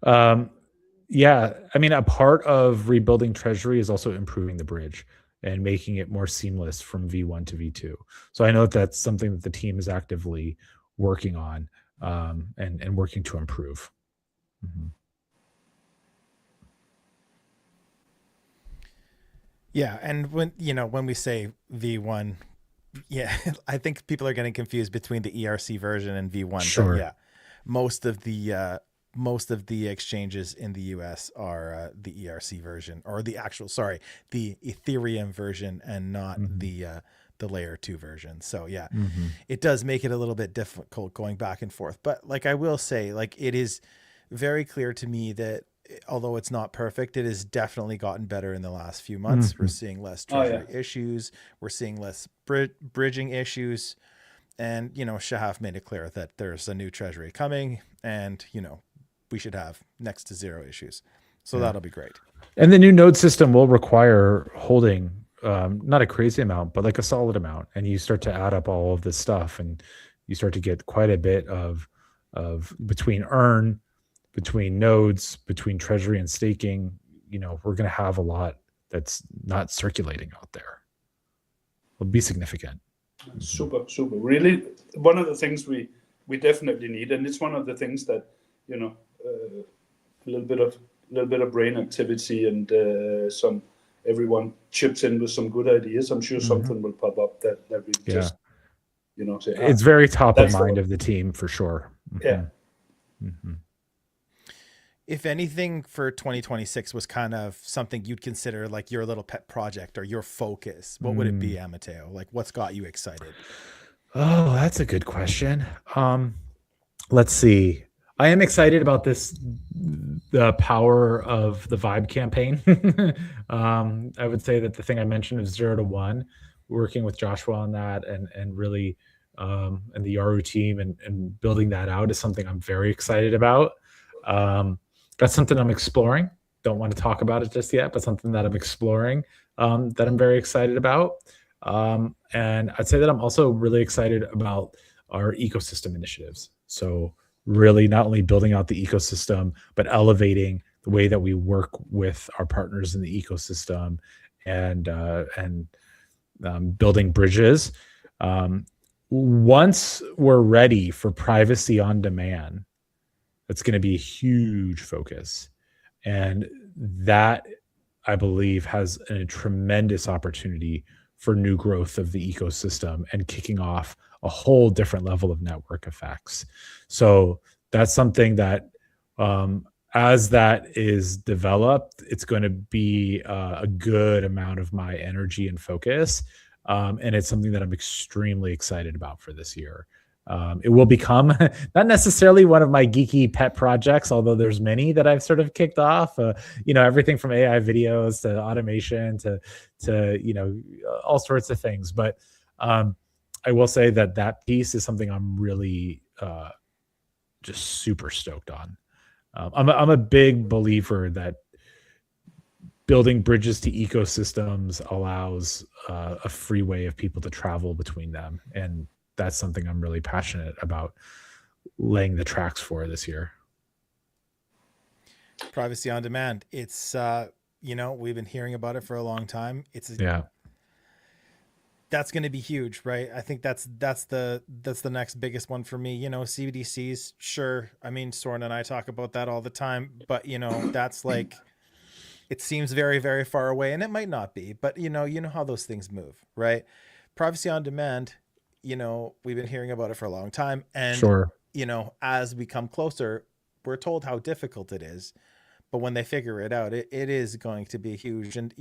Yeah, I mean, a part of rebuilding Treasury is also improving the bridge and making it more seamless from V1 to V2. So I know that that's something that the team is actively working on, and working to improve. Yeah, and when we say V1, I think people are getting confused between the ERC version and V1. Sure. But yeah, most of the exchanges in the US are the ERC version, or the Ethereum version, and not the layer 2 version. So yeah, it does make it a little bit difficult going back and forth. But like, I will say, like, it is very clear to me that although it's not perfect, it has definitely gotten better in the last few months. We're seeing less treasury issues. We're seeing less bridging issues. And, Shahaf made it clear that there's a new treasury coming, and, we should have next to zero issues. So that'll be great. And the new node system will require holding not a crazy amount, but like a solid amount. And you start to add up all of this stuff, and you start to get quite a bit of between nodes, between treasury and staking. We're going to have a lot that's not circulating out there. It'll be significant. Super. Really, one of the things we definitely need, and it's one of the things that, a little bit of brain activity, and everyone chips in with some good ideas. I'm sure something will pop up that we just, say. It's very top of mind of the team, for sure. Yeah. If anything for 2026 was kind of something you'd consider like your little pet project or your focus, what would it be, Amateo? Like, what's got you excited? Oh, that's a good question. Let's see. I am excited about the power of the Vibe campaign. I would say that the thing I mentioned of 0 to 1, working with Joshua on that, and really, and the Yaru team, and building that out, is something I'm very excited about. That's something I'm exploring. don't want to talk about it just yet, but something that I'm exploring, that I'm very excited about. And I'd say that I'm also really excited about our ecosystem initiatives. So really not only building out the ecosystem, but elevating the way that we work with our partners in the ecosystem, and building bridges. Um, Once we're ready for privacy on demand, that's going to be a huge focus. And that, I believe, has a tremendous opportunity for new growth of the ecosystem and kicking off a whole different level of network effects. So that's something that, as that is developed, it's going to be a good amount of my energy and focus. And it's something that I'm extremely excited about for this year. It will become not necessarily one of my geeky pet projects, although there's many that I've sort of kicked off. Everything from AI videos to automation to all sorts of things. But I will say that that piece is something I'm really just super stoked on. I'm a big believer that building bridges to ecosystems allows a free way of people to travel between them, and that's something I'm really passionate about laying the tracks for this year. Privacy on demand. It's we've been hearing about it for a long time. Yeah. That's going to be huge, right? I think that's the next biggest one for me. CBDCs, sure. I mean, Soren and I talk about that all the time, but that's like, it seems very, very far away, and it might not be, but you know how those things move, right? Privacy on demand, we've been hearing about it for a long time, and Sure. as we come closer, we're told how difficult it is, but when they figure it out, it is going to be huge. And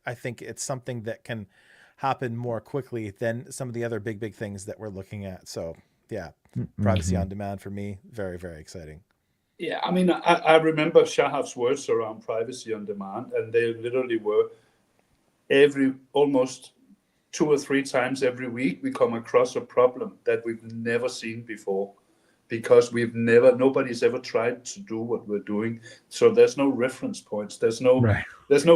I think it's something that can happen more quickly than some of the other big things that we're looking at. So yeah, privacy on demand for me, very, very exciting. Yeah, I mean, I remember Shahav's words around privacy on demand, and they literally were almost 2 or 3 times every week we come across a problem that we've never seen before, because nobody's ever tried to do what we're doing. So there's no reference points. There's no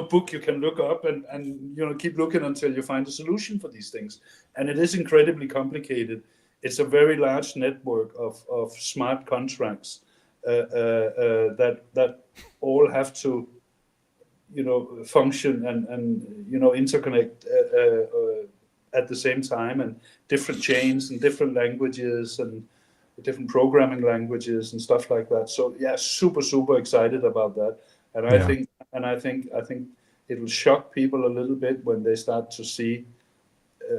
book you can look up and keep looking until you find a solution for these things. And it is incredibly complicated. It's a very large network of smart contracts that all have to function and interconnect at the same time, and different chains and different languages and different programming languages and stuff like that. So yeah, super excited about that. And I think it will shock people a little bit when they start to see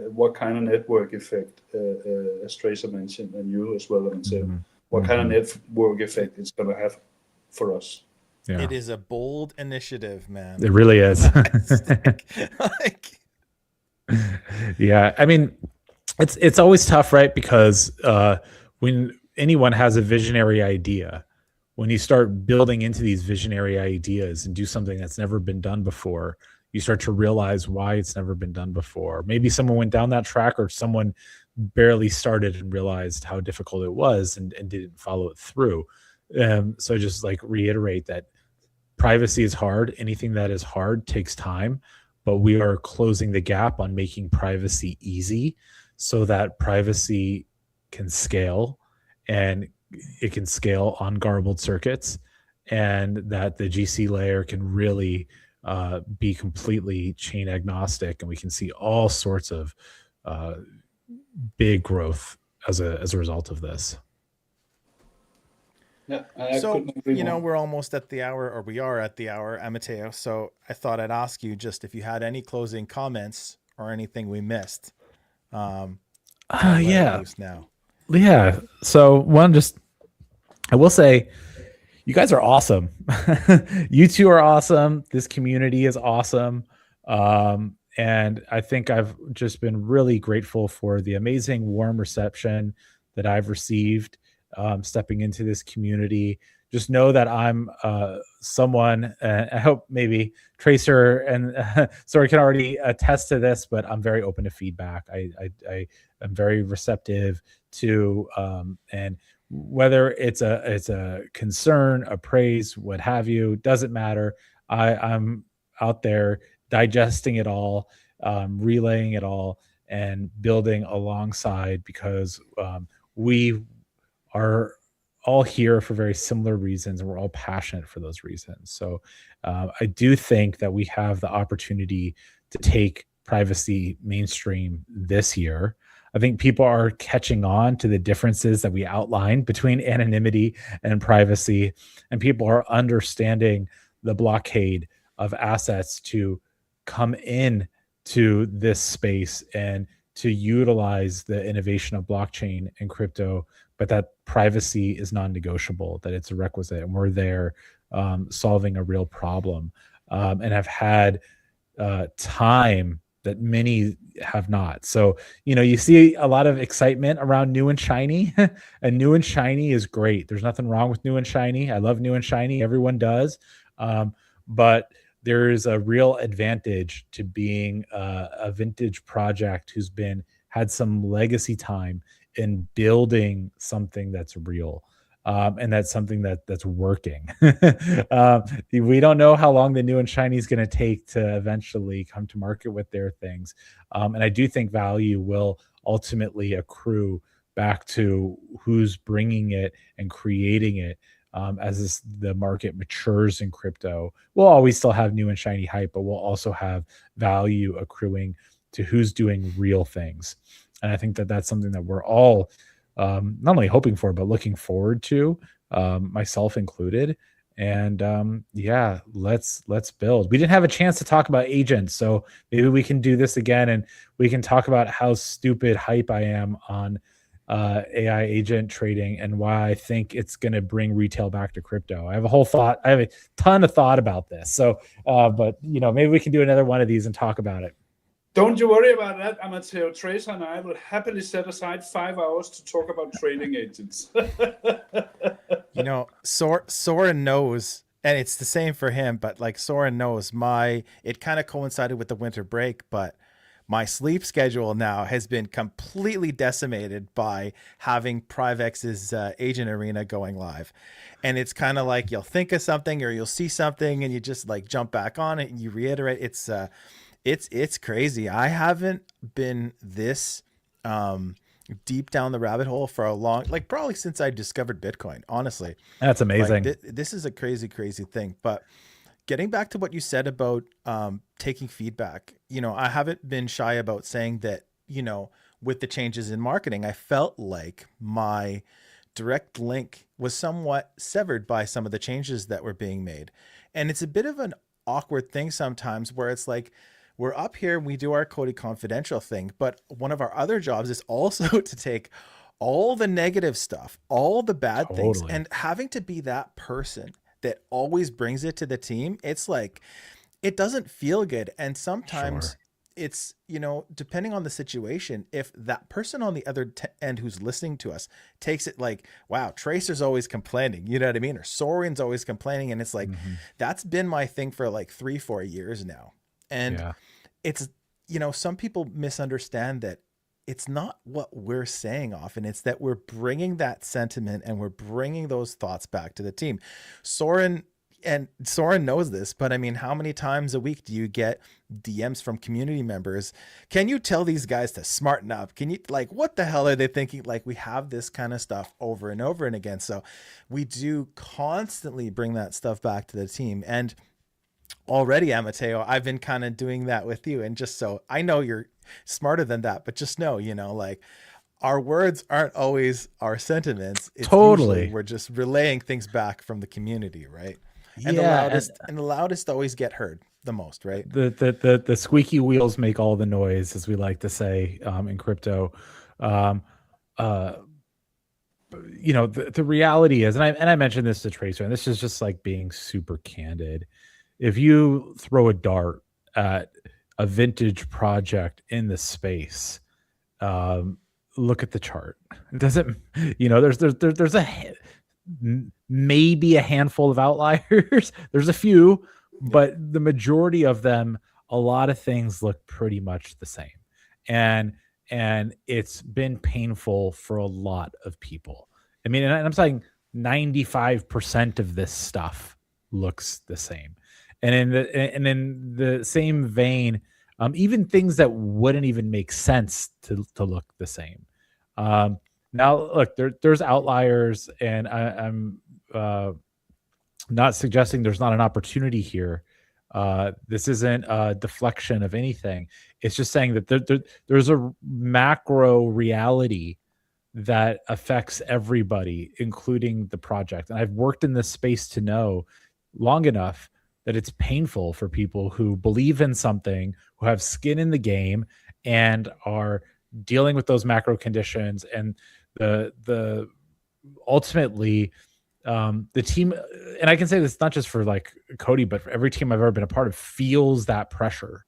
what kind of network effect, as Tracer mentioned, and you as well, Amateo, what kind of network effect it's going to have for us. Yeah. It is a bold initiative, man. It really is. Yeah, I mean, it's always tough, right? Because when anyone has a visionary idea, when you start building into these visionary ideas and do something that's never been done before, you start to realize why it's never been done before. Maybe someone went down that track, or someone barely started and realized how difficult it was and didn't follow it through. So just like reiterate that privacy is hard. Anything that is hard takes time, but we are closing the gap on making privacy easy so that privacy can scale, and it can scale on garbled circuits, and that the GC layer can really be completely chain agnostic, and we can see all sorts of big growth as a result of this. Yeah. So, we're almost at the hour, or we are at the hour, Amateo. So I thought I'd ask you just if you had any closing comments or anything we missed. Yeah. Yeah. So I will say, you guys are awesome. You two are awesome. This community is awesome. And I think I've just been really grateful for the amazing warm reception that I've received stepping into this community. Just know that I'm someone, I hope maybe Tracer and Sorry can already attest to this, but I'm very open to feedback. I am very receptive to, and whether it's a concern, a praise, what have you, doesn't matter. I'm out there digesting it all, relaying it all, and building alongside because we are all here for very similar reasons and we're all passionate for those reasons. So I do think that we have the opportunity to take privacy mainstream this year. I think people are catching on to the differences that we outlined between anonymity and privacy, and people are understanding the blockade of assets to come in to this space and to utilize the innovation of blockchain and crypto, but that privacy is non-negotiable, that it's a requisite, and we're there solving a real problem, and have had time that many have not. So, you see a lot of excitement around new and shiny, and new and shiny is great. There's nothing wrong with new and shiny. I love new and shiny. Everyone does. But there is a real advantage to being a vintage project who's had some legacy time in building something that's real. And that's something that's working. We don't know how long the new and shiny is going to take to eventually come to market with their things. And I do think value will ultimately accrue back to who's bringing it and creating it. As the market matures in crypto, we'll always still have new and shiny hype, but we'll also have value accruing to who's doing real things. And I think that that's something that we're all not only hoping for, but looking forward to, myself included. And yeah, let's build. We didn't have a chance to talk about agents, so maybe we can do this again, and we can talk about how stupid hype I am on AI agent trading and why I think it's going to bring retail back to crypto. I have a ton of thought about this. So, but maybe we can do another one of these and talk about it. Don't you worry about that, Amateo. Tracer and I will happily set aside 5 hours to talk about trading agents. Soren knows, and it's the same for him, but like Soren knows it kind of coincided with the winter break, but my sleep schedule now has been completely decimated by having Privex's agent arena going live. And it's kind of like you'll think of something or you'll see something and you just like jump back on it and you reiterate. It's crazy. I haven't been this deep down the rabbit hole for probably since I discovered Bitcoin, honestly. That's amazing. This is a crazy thing. But getting back to what you said about taking feedback, I haven't been shy about saying that, with the changes in marketing, I felt like my direct link was somewhat severed by some of the changes that were being made. And it's a bit of an awkward thing sometimes where it's like, we're up here, we do our COTI Confidential thing, but one of our other jobs is also to take all the negative stuff, all the bad things, and having to be that person that always brings it to the team. It's like, it doesn't feel good. And sometimes it's, depending on the situation, if that person on the other end who's listening to us takes it like, wow, Tracer's always complaining, you know what I mean? Or Soren's always complaining. And it's like, that's been my thing for like 3-4 years now. And it's, some people misunderstand that it's not what we're saying often. It's that we're bringing that sentiment and we're bringing those thoughts back to the team. Soren knows this, but I mean, how many times a week do you get DMs from community members? Can you tell these guys to smarten up? Can you, like, what the hell are they thinking? Like, we have this kind of stuff over and over and again. So we do constantly bring that stuff back to the team. And already, Amateo, I've been kind of doing that with you. And just so I know you're smarter than that, but just know, like, our words aren't always our sentiments. It's totally. We're just relaying things back from the community, right? And the loudest always get heard the most, right? The squeaky wheels make all the noise, as we like to say in crypto. The reality is, and I mentioned this to Tracer, and this is just like being super candid. If you throw a dart at a vintage project in the space, look at the chart. It doesn't, there's maybe a handful of outliers. There's a few, but the majority of them, a lot of things look pretty much the same. And it's been painful for a lot of people. I mean, and I'm saying 95% of this stuff looks the same. And in the same vein, even things that wouldn't even make sense to look the same. Now, look, there's outliers, and I'm not suggesting there's not an opportunity here. This isn't a deflection of anything. It's just saying that there's a macro reality that affects everybody, including the project. And I've worked in this space to know long enough that it's painful for people who believe in something, who have skin in the game, and are dealing with those macro conditions and the ultimately the team. And I can say this not just for like COTI, but for every team I've ever been a part of, feels that pressure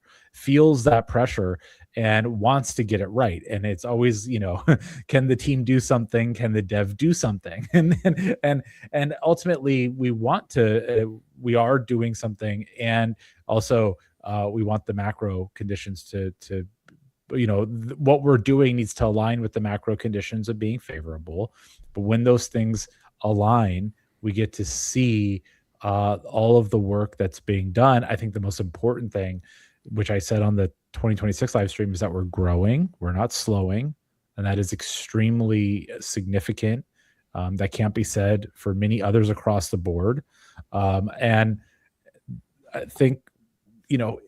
and wants to get it right. And it's always, can the team do something? Can the dev do something? And ultimately we are doing something. And also we want the macro conditions to what we're doing needs to align with the macro conditions of being favorable. But when those things align, we get to see all of the work that's being done. I think the most important thing, which I said on the 2026 live stream, is that we're growing, we're not slowing, and that is extremely significant. That can't be said for many others across the board. And I think,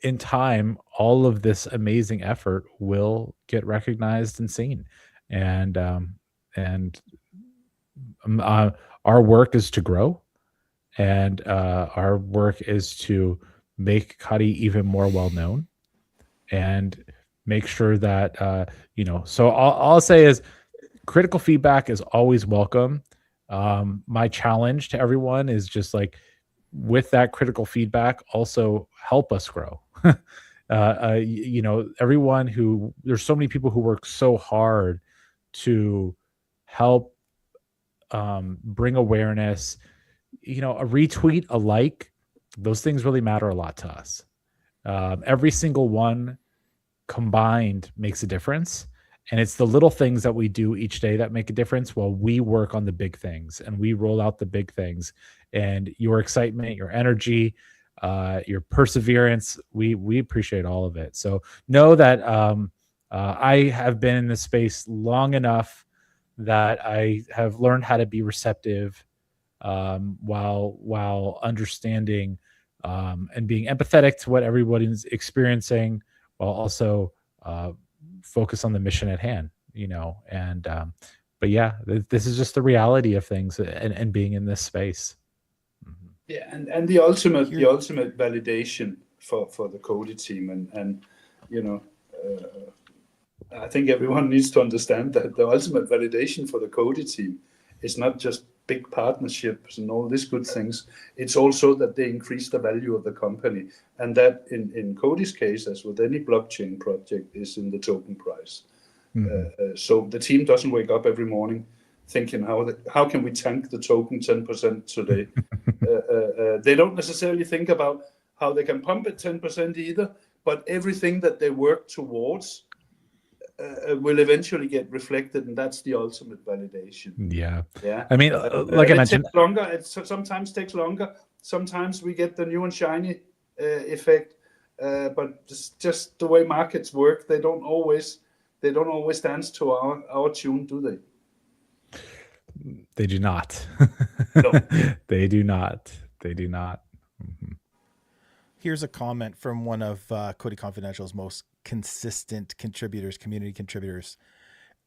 in time, all of this amazing effort will get recognized and seen. And our work is to grow, and our work is to make COTI even more well known, and make sure that So all I'll say is, critical feedback is always welcome. My challenge to everyone is just like, with that critical feedback, also help us grow. Everyone there's so many people who work so hard to help bring awareness. A retweet, a like, those things really matter a lot to us. Every single one combined makes a difference. And it's the little things that we do each day that make a difference, while we work on the big things and we roll out the big things. And your excitement, your energy, your perseverance, we appreciate all of it. So know that I have been in this space long enough that I have learned how to be receptive, while understanding and being empathetic to what everybody's experiencing, while also focus on the mission at hand. But yeah, this is just the reality of things, and being in this space. Yeah, and the ultimate validation for the COTI team, and I think everyone needs to understand that the ultimate validation for the COTI team is not just big partnerships and all these good things. It's also that they increase the value of the company, and that in COTI's case, as with any blockchain project, is in the token price. So the team doesn't wake up every morning thinking how can we tank the token 10% today. They don't necessarily think about how they can pump it 10% either, but everything that they work towards will eventually get reflected, and that's the ultimate validation. Yeah. I mean, like I mentioned, it takes longer. It sometimes takes longer. Sometimes we get the new and shiny effect, but just the way markets work, they don't always dance to our tune, do they? They do not. No. They do not. Mm-hmm. Here's a comment from one of COTI Confidential's most consistent community contributors.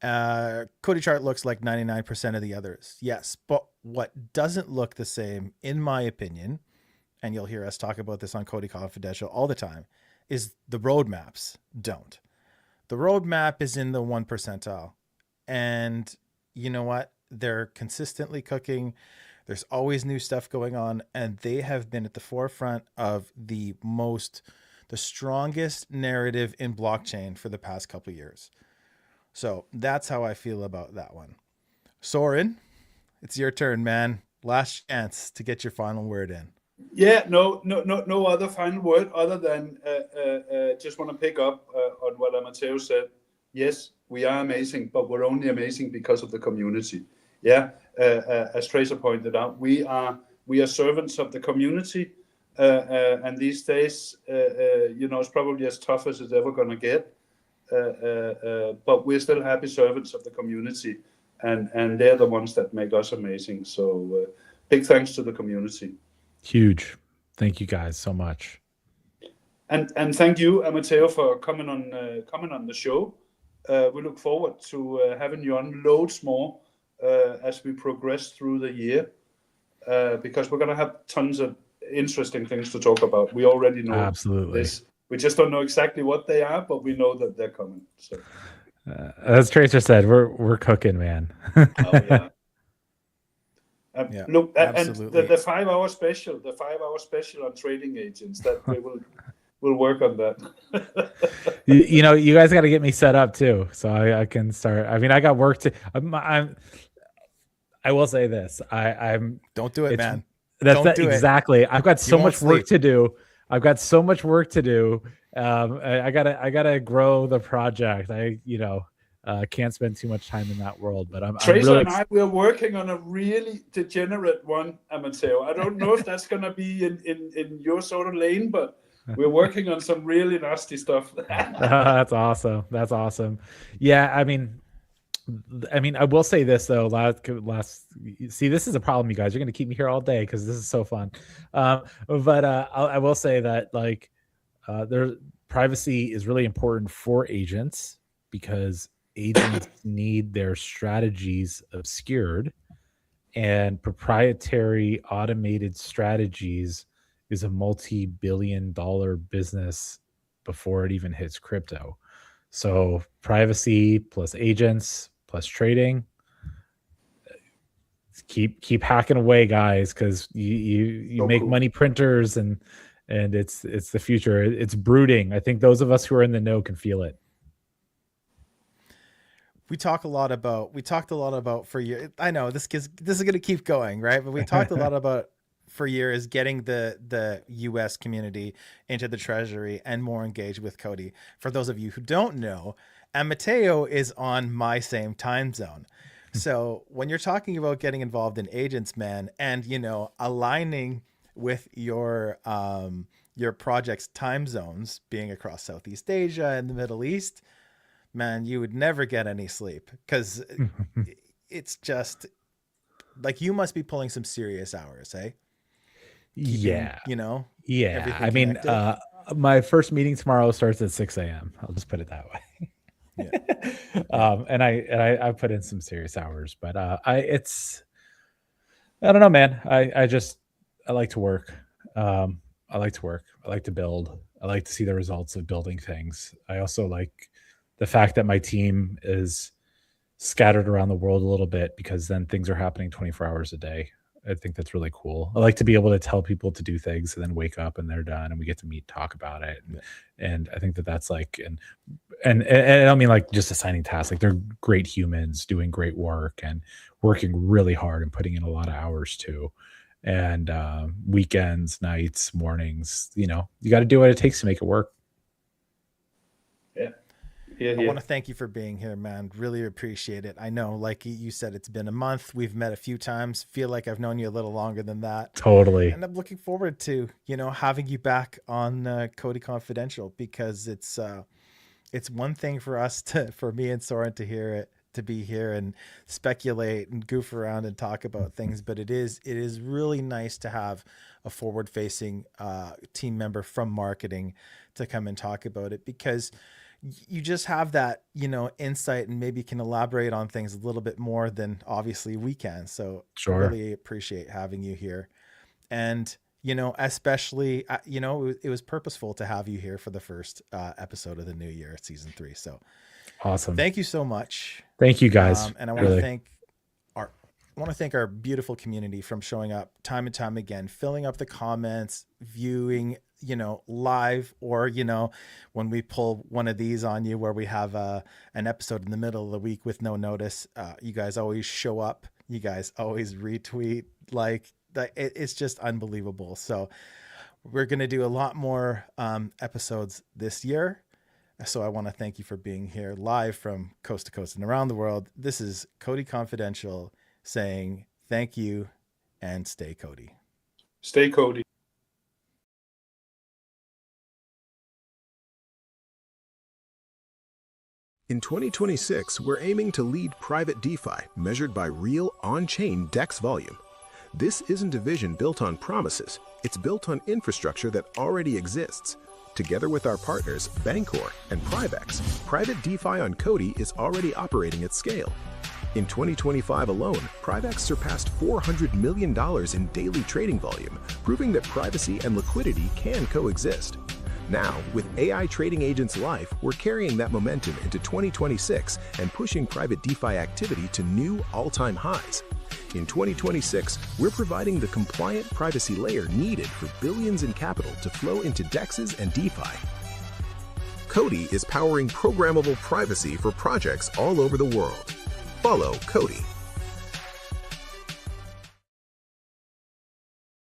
COTI chart looks like 99% of the others. Yes, but what doesn't look the same, in my opinion, and you'll hear us talk about this on COTI Confidential all the time, is the roadmaps don't. The roadmap is in the 1 percentile. And you know what? They're consistently cooking. There's always new stuff going on, and they have been at the forefront of the strongest narrative in blockchain for the past couple of years. So that's how I feel about that one. Soren, it's your turn, man. Last chance to get your final word in. Yeah, no other final word other than just want to pick up on what Amateo said. Yes, we are amazing, but we're only amazing because of the community. Yeah, as Tracer pointed out, we are servants of the community. and these days, it's probably as tough as it's ever going to get. But we're still happy servants of the community, and they're the ones that make us amazing. So big thanks to the community. Huge. Thank you guys so much. And thank you, Amateo, for coming on the show. We look forward to having you on loads more as we progress through the year, because we're going to have tons of interesting things to talk about. We already know Absolutely. this. We just don't know exactly what they are, but we know that they're coming. So, as Tracer said, we're cooking, man. oh yeah. Yeah, Look, and absolutely. the 5-hour special, on trading agents, that we'll work on that. You guys got to get me set up too, so I can start. I mean, I got work to. I will say this. I'm. Don't do it, man. That's that exactly. I've got so much work to do. I gotta grow the project. Can't spend too much time in that world, but Tracer and I, we're working on a really degenerate one, Amateo. I don't know if that's gonna be in your sort of lane, but we're working on some really nasty stuff. That's awesome. Yeah, I mean, I will say this though. See, this is a problem, you guys. You're going to keep me here all day because this is so fun. But I will say that privacy is really important for agents, because agents need their strategies obscured, and proprietary automated strategies is a multi-billion-dollar business before it even hits crypto. So privacy plus agents plus trading, keep hacking away, guys, because you make cool money printers, and it's the future. It's brooding. I think those of us who are in the know can feel it. We talked a lot about for years. I know this is going to keep going, right? But we talked a lot about for years getting the US community into the treasury and more engaged with COTI. For those of you who don't know, Amateo is on my same time zone. So when you're talking about getting involved in agents, man, and aligning with your project's time zones being across Southeast Asia and the Middle East, man, you would never get any sleep, because it's just like you must be pulling some serious hours, eh? Yeah. Everything I mean, my first meeting tomorrow starts at 6 a.m. I'll just put it that way. Yeah. And I put in some serious hours, but I don't know, man. I like to work. I like to work. I like to build. I like to see the results of building things. I also like the fact that my team is scattered around the world a little bit, because then things are happening 24 hours a day. I think that's really cool. I like to be able to tell people to do things and then wake up and they're done and we get to meet, talk about it. And I think that's like, and I don't mean like just assigning tasks. Like, they're great humans doing great work and working really hard and putting in a lot of hours too. And weekends, nights, mornings, you got to do what it takes to make it work. I want to thank you for being here, man. Really appreciate it. I know, like you said, it's been a month. We've met a few times. Feel like I've known you a little longer than that. Totally. And I'm looking forward to, having you back on COTI Confidential, because it's one thing for me and Soren to be here and speculate and goof around and talk about things. But it is really nice to have a forward-facing team member from marketing to come and talk about it, because you just have that, insight, and maybe can elaborate on things a little bit more than obviously we can. So sure. I really appreciate having you here. And, especially, it was purposeful to have you here for the first episode of the new year, season 3. So awesome. Thank you so much. Thank you, guys. And I want to thank our beautiful community from showing up time and time again, filling up the comments, viewing, live, or, when we pull one of these on you where we have an episode in the middle of the week with no notice, you guys always show up. You guys always retweet. It's just unbelievable. So we're going to do a lot more episodes this year. So I want to thank you for being here live from coast to coast and around the world. This is COTI Confidential saying thank you and stay COTI. Stay COTI. In 2026, we're aiming to lead private DeFi measured by real on-chain DEX volume. This isn't a vision built on promises, it's built on infrastructure that already exists. Together with our partners, Bancor and Privex, private DeFi on COTI is already operating at scale. In 2025 alone, Privex surpassed $400 million in daily trading volume, proving that privacy and liquidity can coexist. Now, with AI trading agents live, we're carrying that momentum into 2026 and pushing private DeFi activity to new all-time highs. In 2026, we're providing the compliant privacy layer needed for billions in capital to flow into DEXs and DeFi. COTI is powering programmable privacy for projects all over the world. Follow COTI.